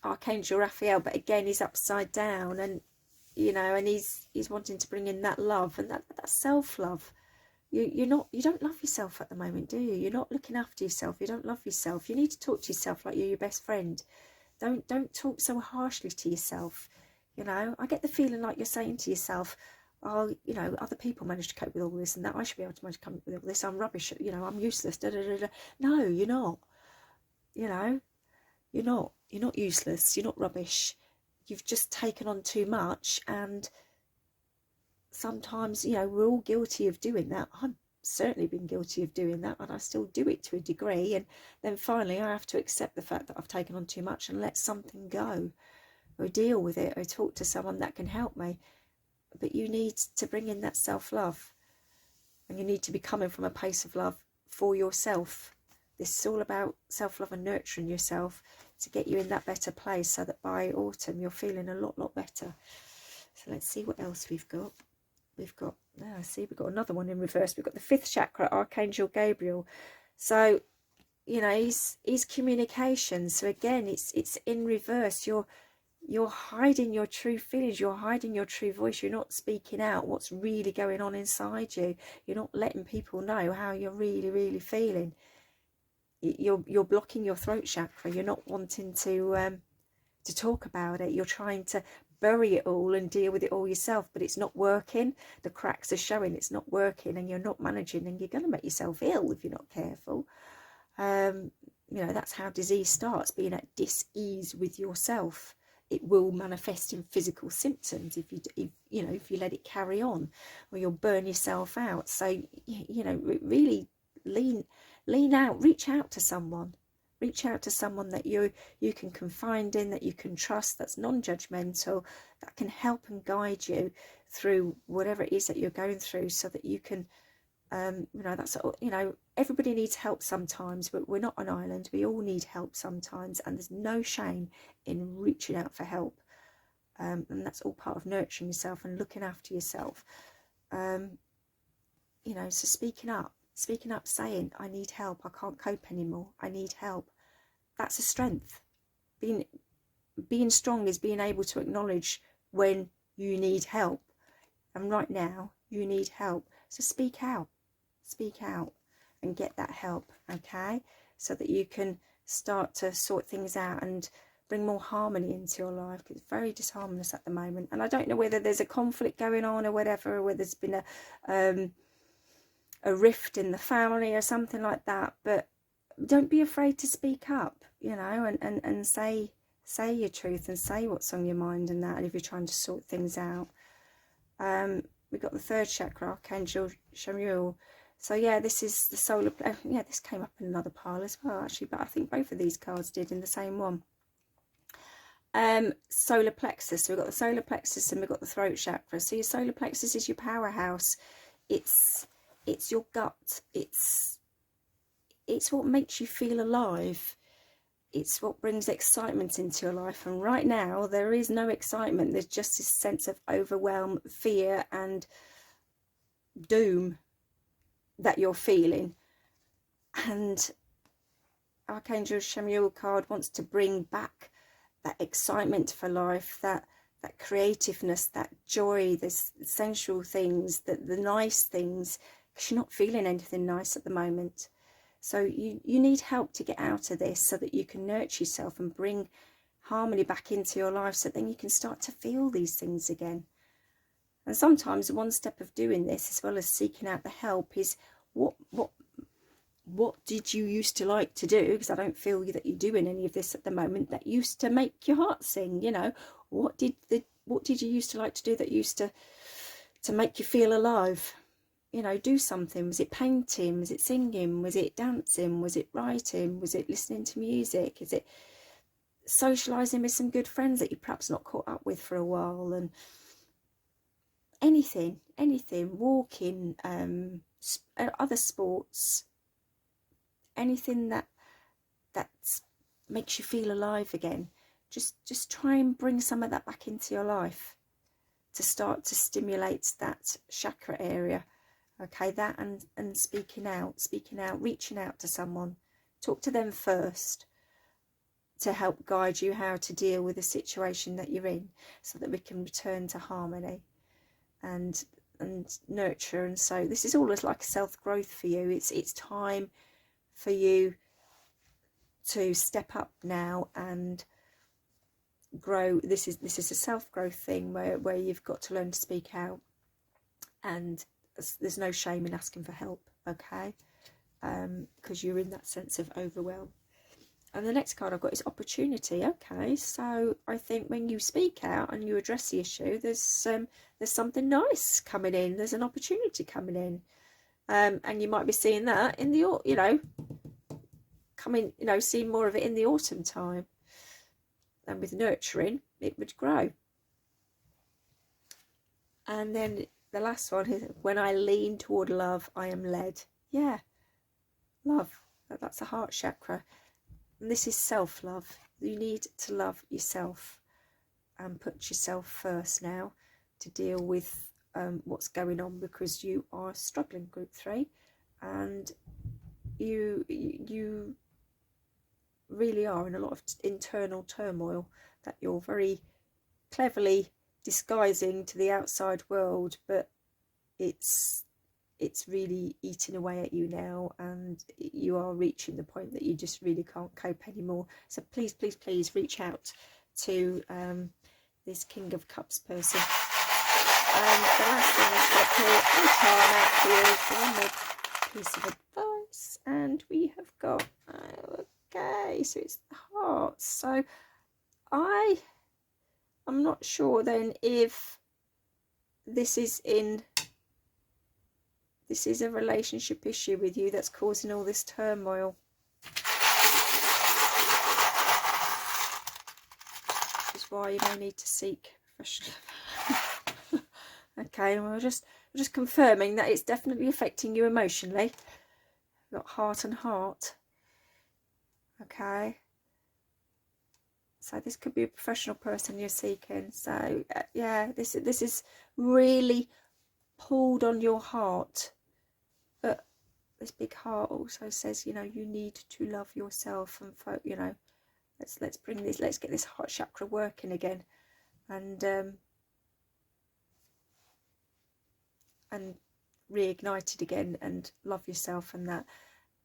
Archangel Raphael, but again, he's upside down, and you know, and he's wanting to bring in that love, and that self-love. You don't love yourself at the moment, do you? You're not looking after yourself. You don't love yourself. You need to talk to yourself like you're your best friend. Don't talk so harshly to yourself. You know, I get the feeling like you're saying to yourself, oh, you know, other people manage to cope with all this and that. I should be able to manage to cope with all this. I'm rubbish. You know, I'm useless. Da, da, da, da. No, you're not. You know, you're not. You're not useless. You're not rubbish. You've just taken on too much, and sometimes, you know, we're all guilty of doing that. I've certainly been guilty of doing that, and I still do it to a degree. And then finally I have to accept the fact that I've taken on too much and let something go, or deal with it, or talk to someone that can help me. But you need to bring in that self-love, and you need to be coming from a place of love for yourself. This is all about self-love and nurturing yourself to get you in that better place, so that by autumn you're feeling a lot better. So let's see what else we've got. We've got, we've got another one in reverse. We've got the 5th chakra, Archangel Gabriel. So, you know, he's communication. So again, it's in reverse. You're hiding your true feelings. You're hiding your true voice. You're not speaking out what's really going on inside you. You're not letting people know how you're really feeling. you're blocking your throat chakra. You're not wanting to talk about it. You're trying to bury it all and deal with it all yourself, but it's not working. The cracks are showing, it's not working, and you're not managing, and you're going to make yourself ill if you're not careful. You know, that's how disease starts, being at dis-ease with yourself. It will manifest in physical symptoms if you let it carry on, or you'll burn yourself out. So, you know, really lean out, reach out to someone. Reach out to someone that you can confide in, that you can trust, that's non-judgmental, that can help and guide you through whatever it is that you're going through, so that you can, you know, that's, you know, everybody needs help sometimes, but we're not an island. We all need help sometimes, and there's no shame in reaching out for help. And that's all part of nurturing yourself and looking after yourself. You know, so speaking up, saying, I need help, I can't cope anymore, I need help. That's a strength. Being strong is being able to acknowledge when you need help. And right now, you need help. So speak out and get that help, okay? So that you can start to sort things out and bring more harmony into your life, because it's very disharmonious at the moment. And I don't know whether there's a conflict going on or whatever, or whether there's been a rift in the family or something like that, but don't be afraid to speak up, you know, and say your truth and say what's on your mind and that, and if you're trying to sort things out. We've got the third chakra, Archangel Sharon. So yeah, this is the solar, yeah, this came up in another pile as well actually, but I think both of these cards did in the same one. Solar plexus. So we've got the solar plexus and we've got the throat chakra. So your solar plexus is your powerhouse. It's your gut. It's what makes you feel alive. It's what brings excitement into your life. And right now there is no excitement. There's just this sense of overwhelm, fear and doom that you're feeling. And Archangel Chamuel card wants to bring back that excitement for life, that creativeness, that joy, this sensual things, the nice things, because you're not feeling anything nice at the moment. So you need help to get out of this, so that you can nurture yourself and bring harmony back into your life, so then you can start to feel these things again. And sometimes one step of doing this, as well as seeking out the help, is what did you used to like to do? Because I don't feel that you're doing any of this at the moment, that used to make your heart sing. You know, what did you used to like to do that used to make you feel alive? You know, do something. Was it painting? Was it singing? Was it dancing? Was it writing? Was it listening to music? Is it socializing with some good friends that you're perhaps not caught up with for a while? And anything, walking, other sports, anything that makes you feel alive again. Just try and bring some of that back into your life to start to stimulate that chakra area. Okay, that and speaking out, reaching out to someone. Talk to them first to help guide you how to deal with the situation that you're in, so that we can return to harmony and nurture. And so this is all like self-growth for you. It's time for you to step up now and grow. This is a self-growth thing where you've got to learn to speak out, and there's no shame in asking for help, okay? Because you're in that sense of overwhelm. And the next card I've got is opportunity. Okay, so I think when you speak out and you address the issue, there's something nice coming in. There's an opportunity coming in, and you might be seeing that in the, you know, seeing more of it in the autumn time. And with nurturing, it would grow. And then the last one is, when I lean toward love, I am led. Yeah, love. That's a heart chakra. And this is self-love. You need to love yourself and put yourself first now to deal with what's going on, because you are struggling, group 3, and you really are in a lot of internal turmoil that you're very cleverly disguising to the outside world, but it's it's really eating away at you now, and you are reaching the point that you just really can't cope anymore. So please, please, please reach out to this King of Cups person. And the last thing I've got here, one more piece of advice, and we have got, okay, so it's the hearts. So I'm not sure then if this is a relationship issue with you that's causing all this turmoil. Which is why you may need to seek professional. Okay, well, we're just confirming that it's definitely affecting you emotionally. We've got heart and heart. Okay. So this could be a professional person you're seeking. So yeah, this is really pulled on your heart. But this big heart also says, you know, you need to love yourself, and you know, let's bring this, let's get this heart chakra working again, and reignited again, and love yourself and that.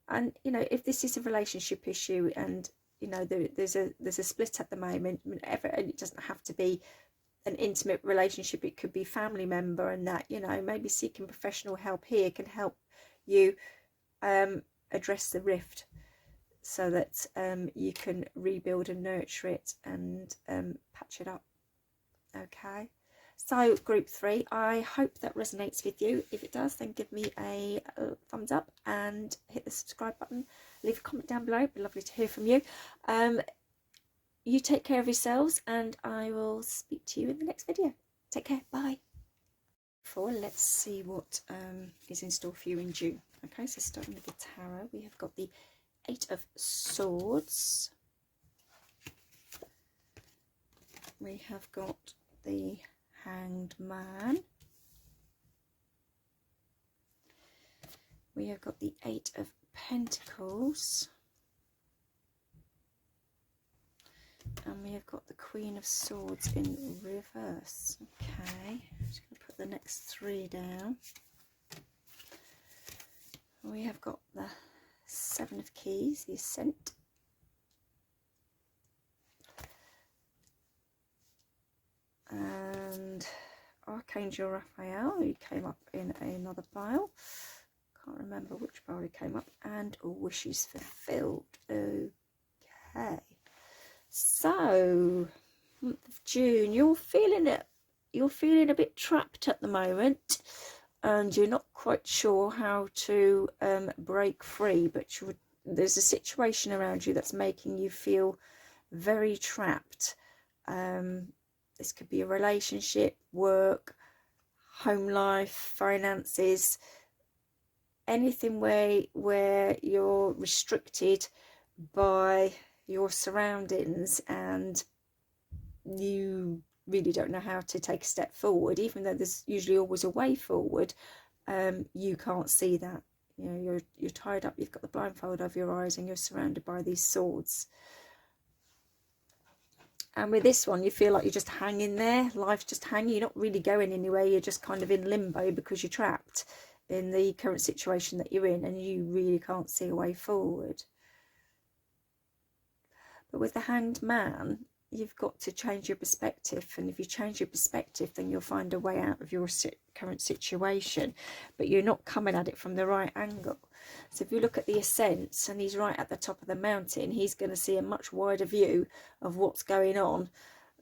And you know, if this is a relationship issue, and you know there's a split at the moment, and it doesn't have to be an intimate relationship, it could be family member, and that, you know, maybe seeking professional help here can help you address the rift, so that you can rebuild and nurture it, and patch it up. Okay, so group 3, I hope that resonates with you. If it does, then give me a thumbs up and hit the subscribe button. Leave a comment down below, it'd be lovely to hear from you. You take care of yourselves, and I will speak to you in the next video. Take care, bye. Let's see what is in store for you in June. Okay, so starting with the tarot, we have got the 8 of Swords. We have got the Hanged Man. We have got the 8 of Pentacles. And we have got the Queen of Swords in reverse. Okay, I'm just going to put the next 3 down. We have got the 7 of Keys, the Ascent. And Archangel Raphael, who came up in another pile. Can't remember which pile he came up. And Wishes Fulfilled. Okay. So, month of June, you're feeling a bit trapped at the moment, and you're not quite sure how to break free, but there's a situation around you that's making you feel very trapped. This could be a relationship, work, home life, finances, anything where you're restricted by your surroundings, and you really don't know how to take a step forward, even though there's usually always a way forward. You can't see that. You know, you're tied up, you've got the blindfold over your eyes, and you're surrounded by these swords. And with this one, you feel like you're just hanging there, life's just hanging, you're not really going anywhere, you're just kind of in limbo because you're trapped in the current situation that you're in, and you really can't see a way forward. But with the Hanged Man, you've got to change your perspective, and if you change your perspective, then you'll find a way out of your current situation, but you're not coming at it from the right angle. So if you look at the Ascent, and he's right at the top of the mountain, he's going to see a much wider view of what's going on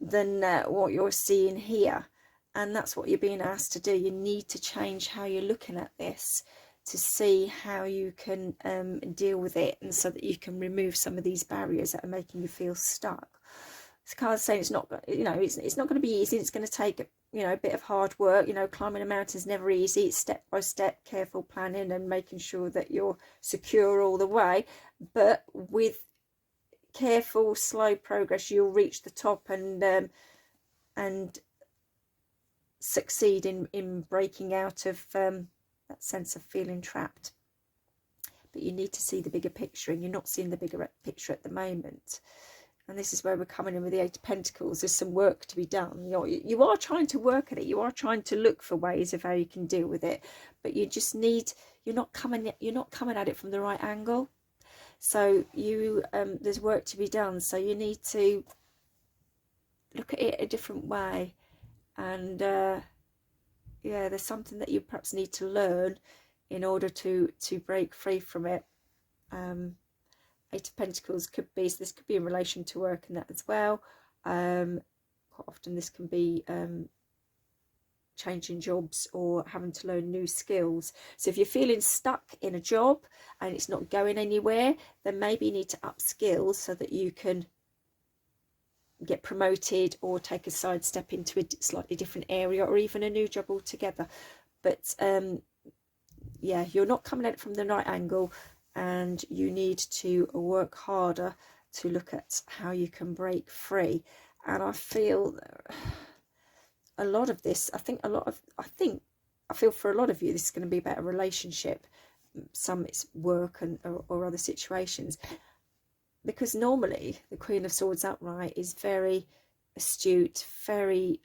than what you're seeing here, and that's what you're being asked to do. You need to change how you're looking at this to see how you can deal with it, and so that you can remove some of these barriers that are making you feel stuck. This card's saying it's not, you know, it's not going to be easy. It's going to take, you know, a bit of hard work. You know, climbing a mountain is never easy. It's step by step, careful planning, and making sure that you're secure all the way. But with careful, slow progress, you'll reach the top and succeed in breaking out of that sense of feeling trapped. But you need to see the bigger picture, and you're not seeing the bigger picture at the moment. And this is where we're coming in with the Eight of Pentacles. There's some work to be done. You are trying to work at it. You are trying to look for ways of how you can deal with it. But you just need, you're not coming at it from the right angle. So there's work to be done. So you need to look at it a different way. And yeah, there's something that you perhaps need to learn in order to break free from it. Eight of Pentacles could be, so this could be in relation to work and that as well. Quite often this can be changing jobs or having to learn new skills. So if you're feeling stuck in a job and it's not going anywhere, then maybe you need to up skills so that you can get promoted or take a side step into a slightly different area, or even a new job altogether. But yeah, you're not coming at it from the right angle, and you need to work harder to look at how you can break free. And I feel a lot of this, I feel for a lot of you this is going to be about a relationship. Some it's work and or other situations, because normally the Queen of Swords upright is very astute, very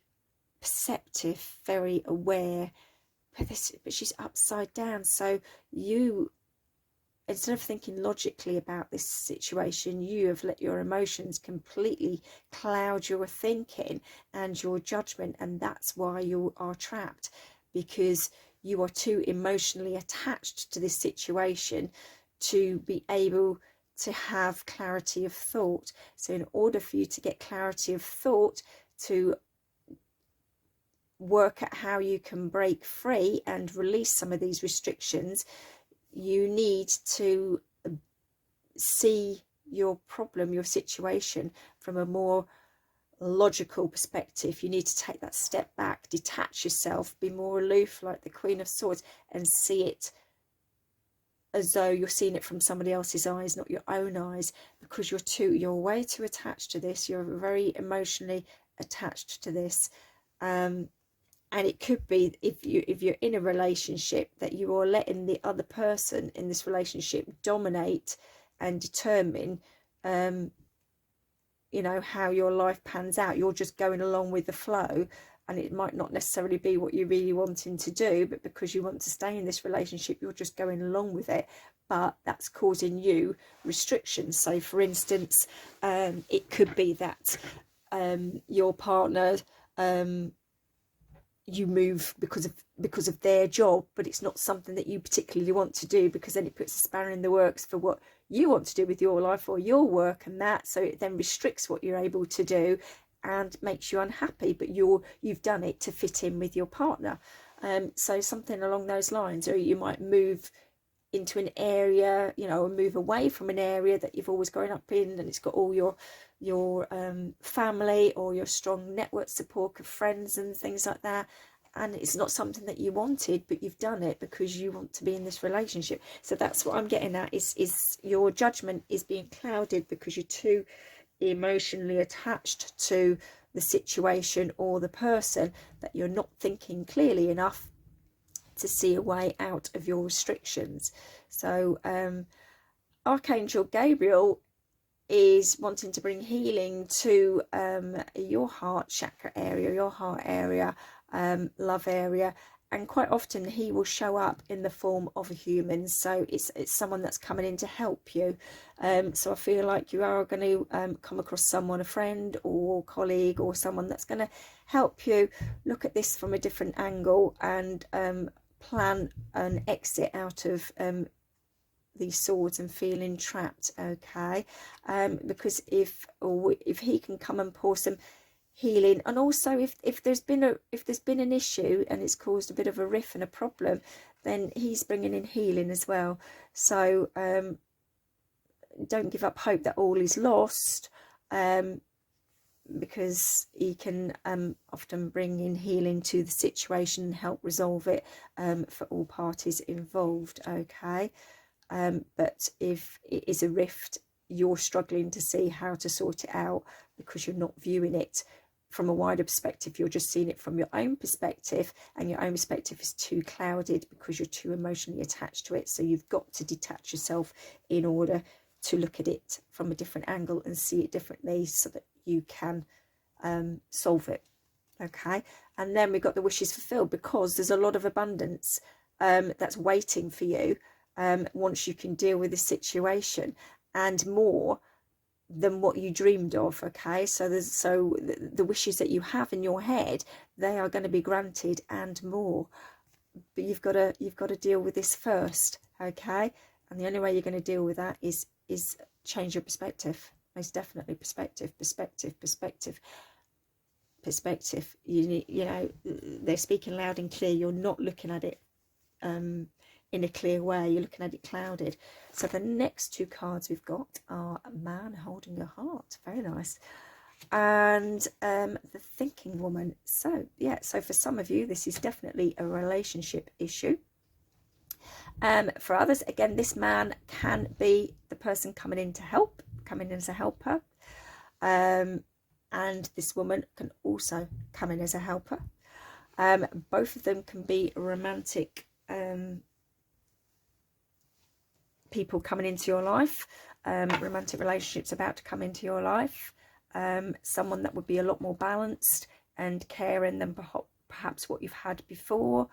perceptive, very aware, but she's upside down. So you, instead of thinking logically about this situation, you have let your emotions completely cloud your thinking and your judgment, and that's why you are trapped, because you are too emotionally attached to this situation to be able to have clarity of thought. So in order for you to get clarity of thought, to work at how you can break free and release some of these restrictions, you need to see your problem, your situation, from a more logical perspective. You need to take that step back, detach yourself, be more aloof like the Queen of Swords, and see it as though you're seeing it from somebody else's eyes, not your own eyes, because you're way too attached to this. You're very emotionally attached to this. And it could be, if you're in a relationship, that you are letting the other person in this relationship dominate and determine you know, how your life pans out. You're just going along with the flow, and it might not necessarily be what you're really wanting to do, but because you want to stay in this relationship, you're just going along with it. But that's causing you restrictions. So for instance, it could be that your partner, you move because of their job, but it's not something that you particularly want to do, because then it puts a spanner in the works for what you want to do with your life or your work, and that, so it then restricts what you're able to do and makes you unhappy, but you've done it to fit in with your partner. So something along those lines. Or you might move into an area, you know, or move away from an area that you've always grown up in, and it's got all your family or your strong network support of friends and things like that, and it's not something that you wanted, but you've done it because you want to be in this relationship. So that's what I'm getting at, is your judgment is being clouded because you're too emotionally attached to the situation or the person, that you're not thinking clearly enough to see a way out of your restrictions. So Archangel Gabriel is wanting to bring healing to your heart chakra area, your heart area, love area, and quite often he will show up in the form of a human. So it's someone that's coming in to help you. So I feel like you are going to come across someone, a friend or colleague, or someone that's going to help you look at this from a different angle and plan an exit out of these swords and feeling trapped. Okay, because if he can come and pour some healing, and also if there's been an issue and it's caused a bit of a rift and a problem, then he's bringing in healing as well. So don't give up hope that all is lost, because he can often bring in healing to the situation and help resolve it for all parties involved. Okay, but if it is a rift, you're struggling to see how to sort it out because you're not viewing it from a wider perspective. You're just seeing it from your own perspective, and your own perspective is too clouded because you're too emotionally attached to it. So you've got to detach yourself in order to look at it from a different angle and see it differently so that you can solve it. Okay, and then we've got the wishes fulfilled, because there's a lot of abundance that's waiting for you once you can deal with this situation, and more than what you dreamed of. Okay, so the wishes that you have in your head, they are going to be granted and more, but you've got to deal with this first. Okay, and the only way you're going to deal with that is change your perspective. Most definitely perspective. You need, you know, they're speaking loud and clear. You're not looking at it in a clear way, you're looking at it clouded. So the next two cards we've got are a man holding your heart, very nice, and the thinking woman. So yeah, so for some of you this is definitely a relationship issue. For others, again, this man can be the person coming in to help, coming in as a helper, and this woman can also come in as a helper. Both of them can be romantic people coming into your life, romantic relationships about to come into your life, someone that would be a lot more balanced and caring than perhaps what you've had before,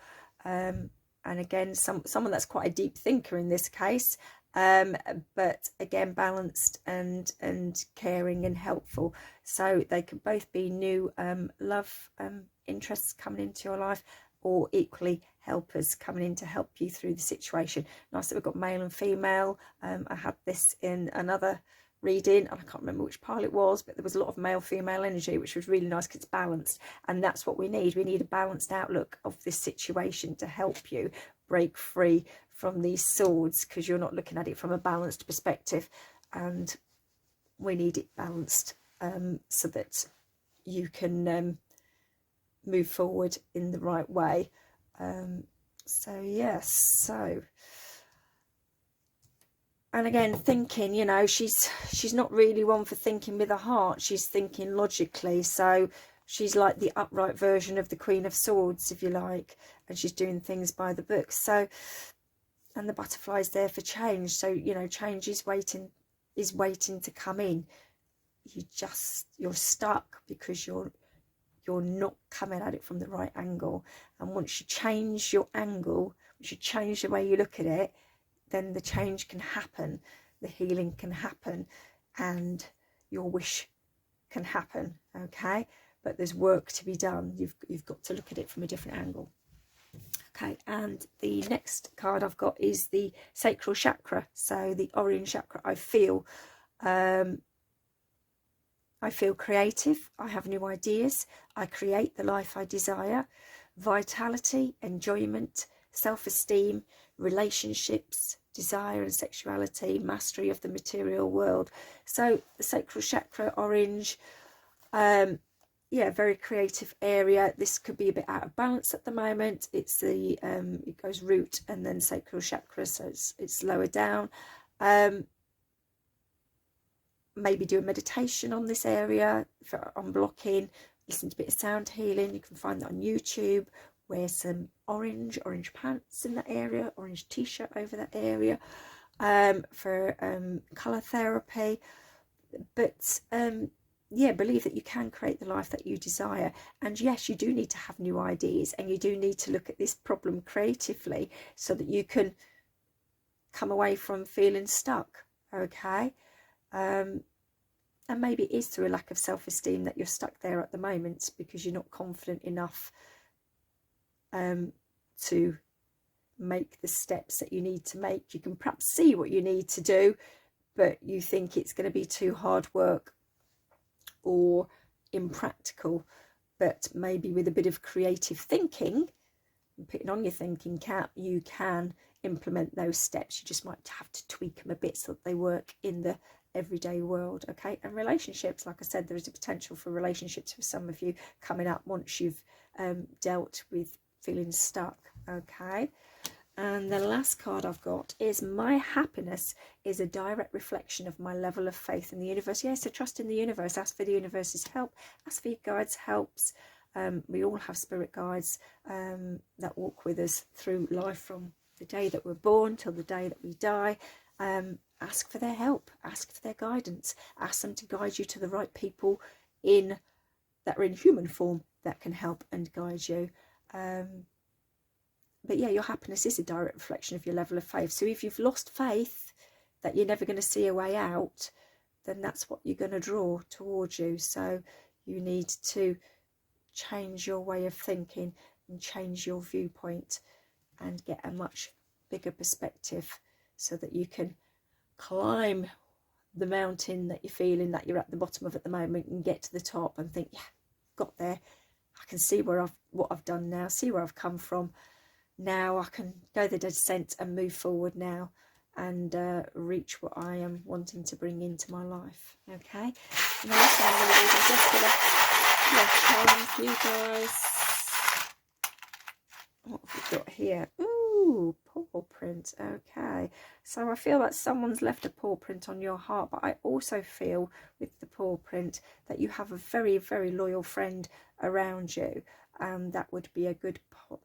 and again someone that's quite a deep thinker in this case, but again balanced and caring and helpful. So they could both be new love interests coming into your life, or equally helpers coming in to help you through the situation. Nice that we've got male and female. I had this in another reading, and I can't remember which pile it was, but there was a lot of male female energy, which was really nice because it's balanced, and that's what we need. We need a balanced outlook of this situation to help you break free from these swords, because you're not looking at it from a balanced perspective, and we need it balanced so that you can move forward in the right way. So yes, so, and again thinking, you know, she's not really one for thinking with her heart, she's thinking logically. So she's like the upright version of the Queen of Swords, if you like, and she's doing things by the book. So, and the butterfly's there for change. So, you know, change is waiting to come in. You're stuck because you're not coming at it from the right angle. And once you change your angle, once you change the way you look at it, then the change can happen, the healing can happen, and your wish can happen. Okay, but there's work to be done. You've got to look at it from a different angle. Okay, and the next card I've got is the sacral chakra. So the orange chakra. I feel creative, I have new ideas, I create the life I desire, vitality, enjoyment, self-esteem, relationships, desire and sexuality, mastery of the material world. So the sacral chakra, orange, yeah, very creative area. This could be a bit out of balance at the moment. It's the it goes root and then sacral chakra, so it's lower down. Maybe do a meditation on this area for unblocking, listen to a bit of sound healing. You can find that on YouTube. Wear some orange pants in that area, orange t-shirt over that area, for colour therapy. But yeah, believe that you can create the life that you desire. And yes, you do need to have new ideas, and you do need to look at this problem creatively so that you can come away from feeling stuck. Okay, and maybe it is through a lack of self-esteem that you're stuck there at the moment, because you're not confident enough to make the steps that you need to make. You can perhaps see what you need to do, but you think it's going to be too hard work or impractical. But maybe with a bit of creative thinking, and putting on your thinking cap, you can implement those steps. You just might have to tweak them a bit so that they work in the everyday world. Okay, and relationships, like I said, there is a potential for relationships for some of you coming up once you've dealt with feeling stuck. Okay, and the last card I've got is my happiness is a direct reflection of my level of faith in the universe. Yes, so trust in the universe, ask for the universe's help, ask for your guides' helps. We all have spirit guides that walk with us through life, from the day that we're born till the day that we die, Ask for their help, ask for their guidance, ask them to guide you to the right people that are in human form that can help and guide you. But yeah, your happiness is a direct reflection of your level of faith. So if you've lost faith that you're never going to see a way out, then that's what you're going to draw towards you. So you need to change your way of thinking and change your viewpoint and get a much bigger perspective so that you can climb the mountain that you're feeling that you're at the bottom of at the moment and get to the top and think, yeah, got there. I can see what I've done now, see where I've come from. Now I can go the descent and move forward now and reach what I am wanting to bring into my life. Okay, and the last thing I'm going to do is I'm just going to change you guys. What have we got here? Ooh, paw print. Okay, so I feel like someone's left a paw print on your heart, but I also feel with the paw print that you have a very, very loyal friend around you, and that would be a good port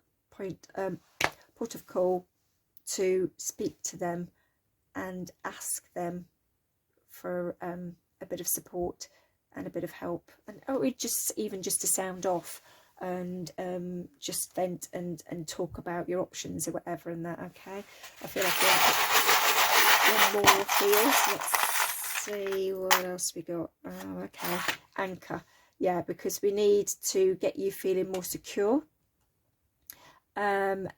of call to speak to them and ask them for a bit of support and a bit of help, and even just to sound off and just vent and talk about your options or whatever and that. Okay, I feel like we'll put one more here. So let's see what else we got. Oh, okay, anchor. Yeah, because we need to get you feeling more secure and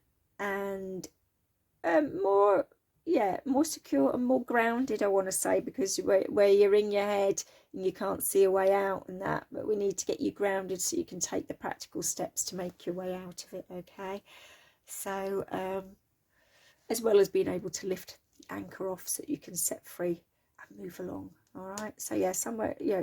more secure and more grounded, I want to say, because where you're in your head and you can't see a way out and that, but we need to get you grounded so you can take the practical steps to make your way out of it. Okay, so as well as being able to lift the anchor off so that you can set free and move along. All right, so yeah, somewhere, yeah,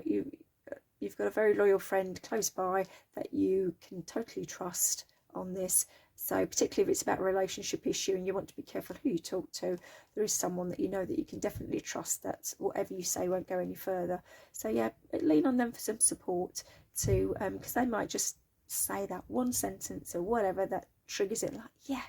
you've got a very loyal friend close by that you can totally trust on this. So particularly if it's about a relationship issue and you want to be careful who you talk to, there is someone that you know that you can definitely trust that whatever you say won't go any further. So yeah, lean on them for some support too, because they might just say that one sentence or whatever that triggers it, like, yeah,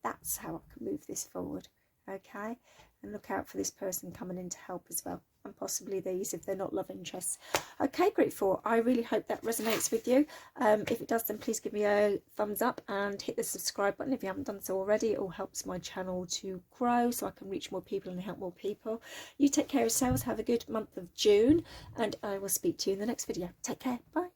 that's how I can move this forward. Okay, and look out for this person coming in to help as well, and possibly these if they're not love interests. Okay, group 4, I really hope that resonates with you. If it does, then please give me a thumbs up and hit the subscribe button if you haven't done so already. It all helps my channel to grow so I can reach more people and help more people. You take care of yourselves, have a good month of June, and I will speak to you in the next video. Take care, bye.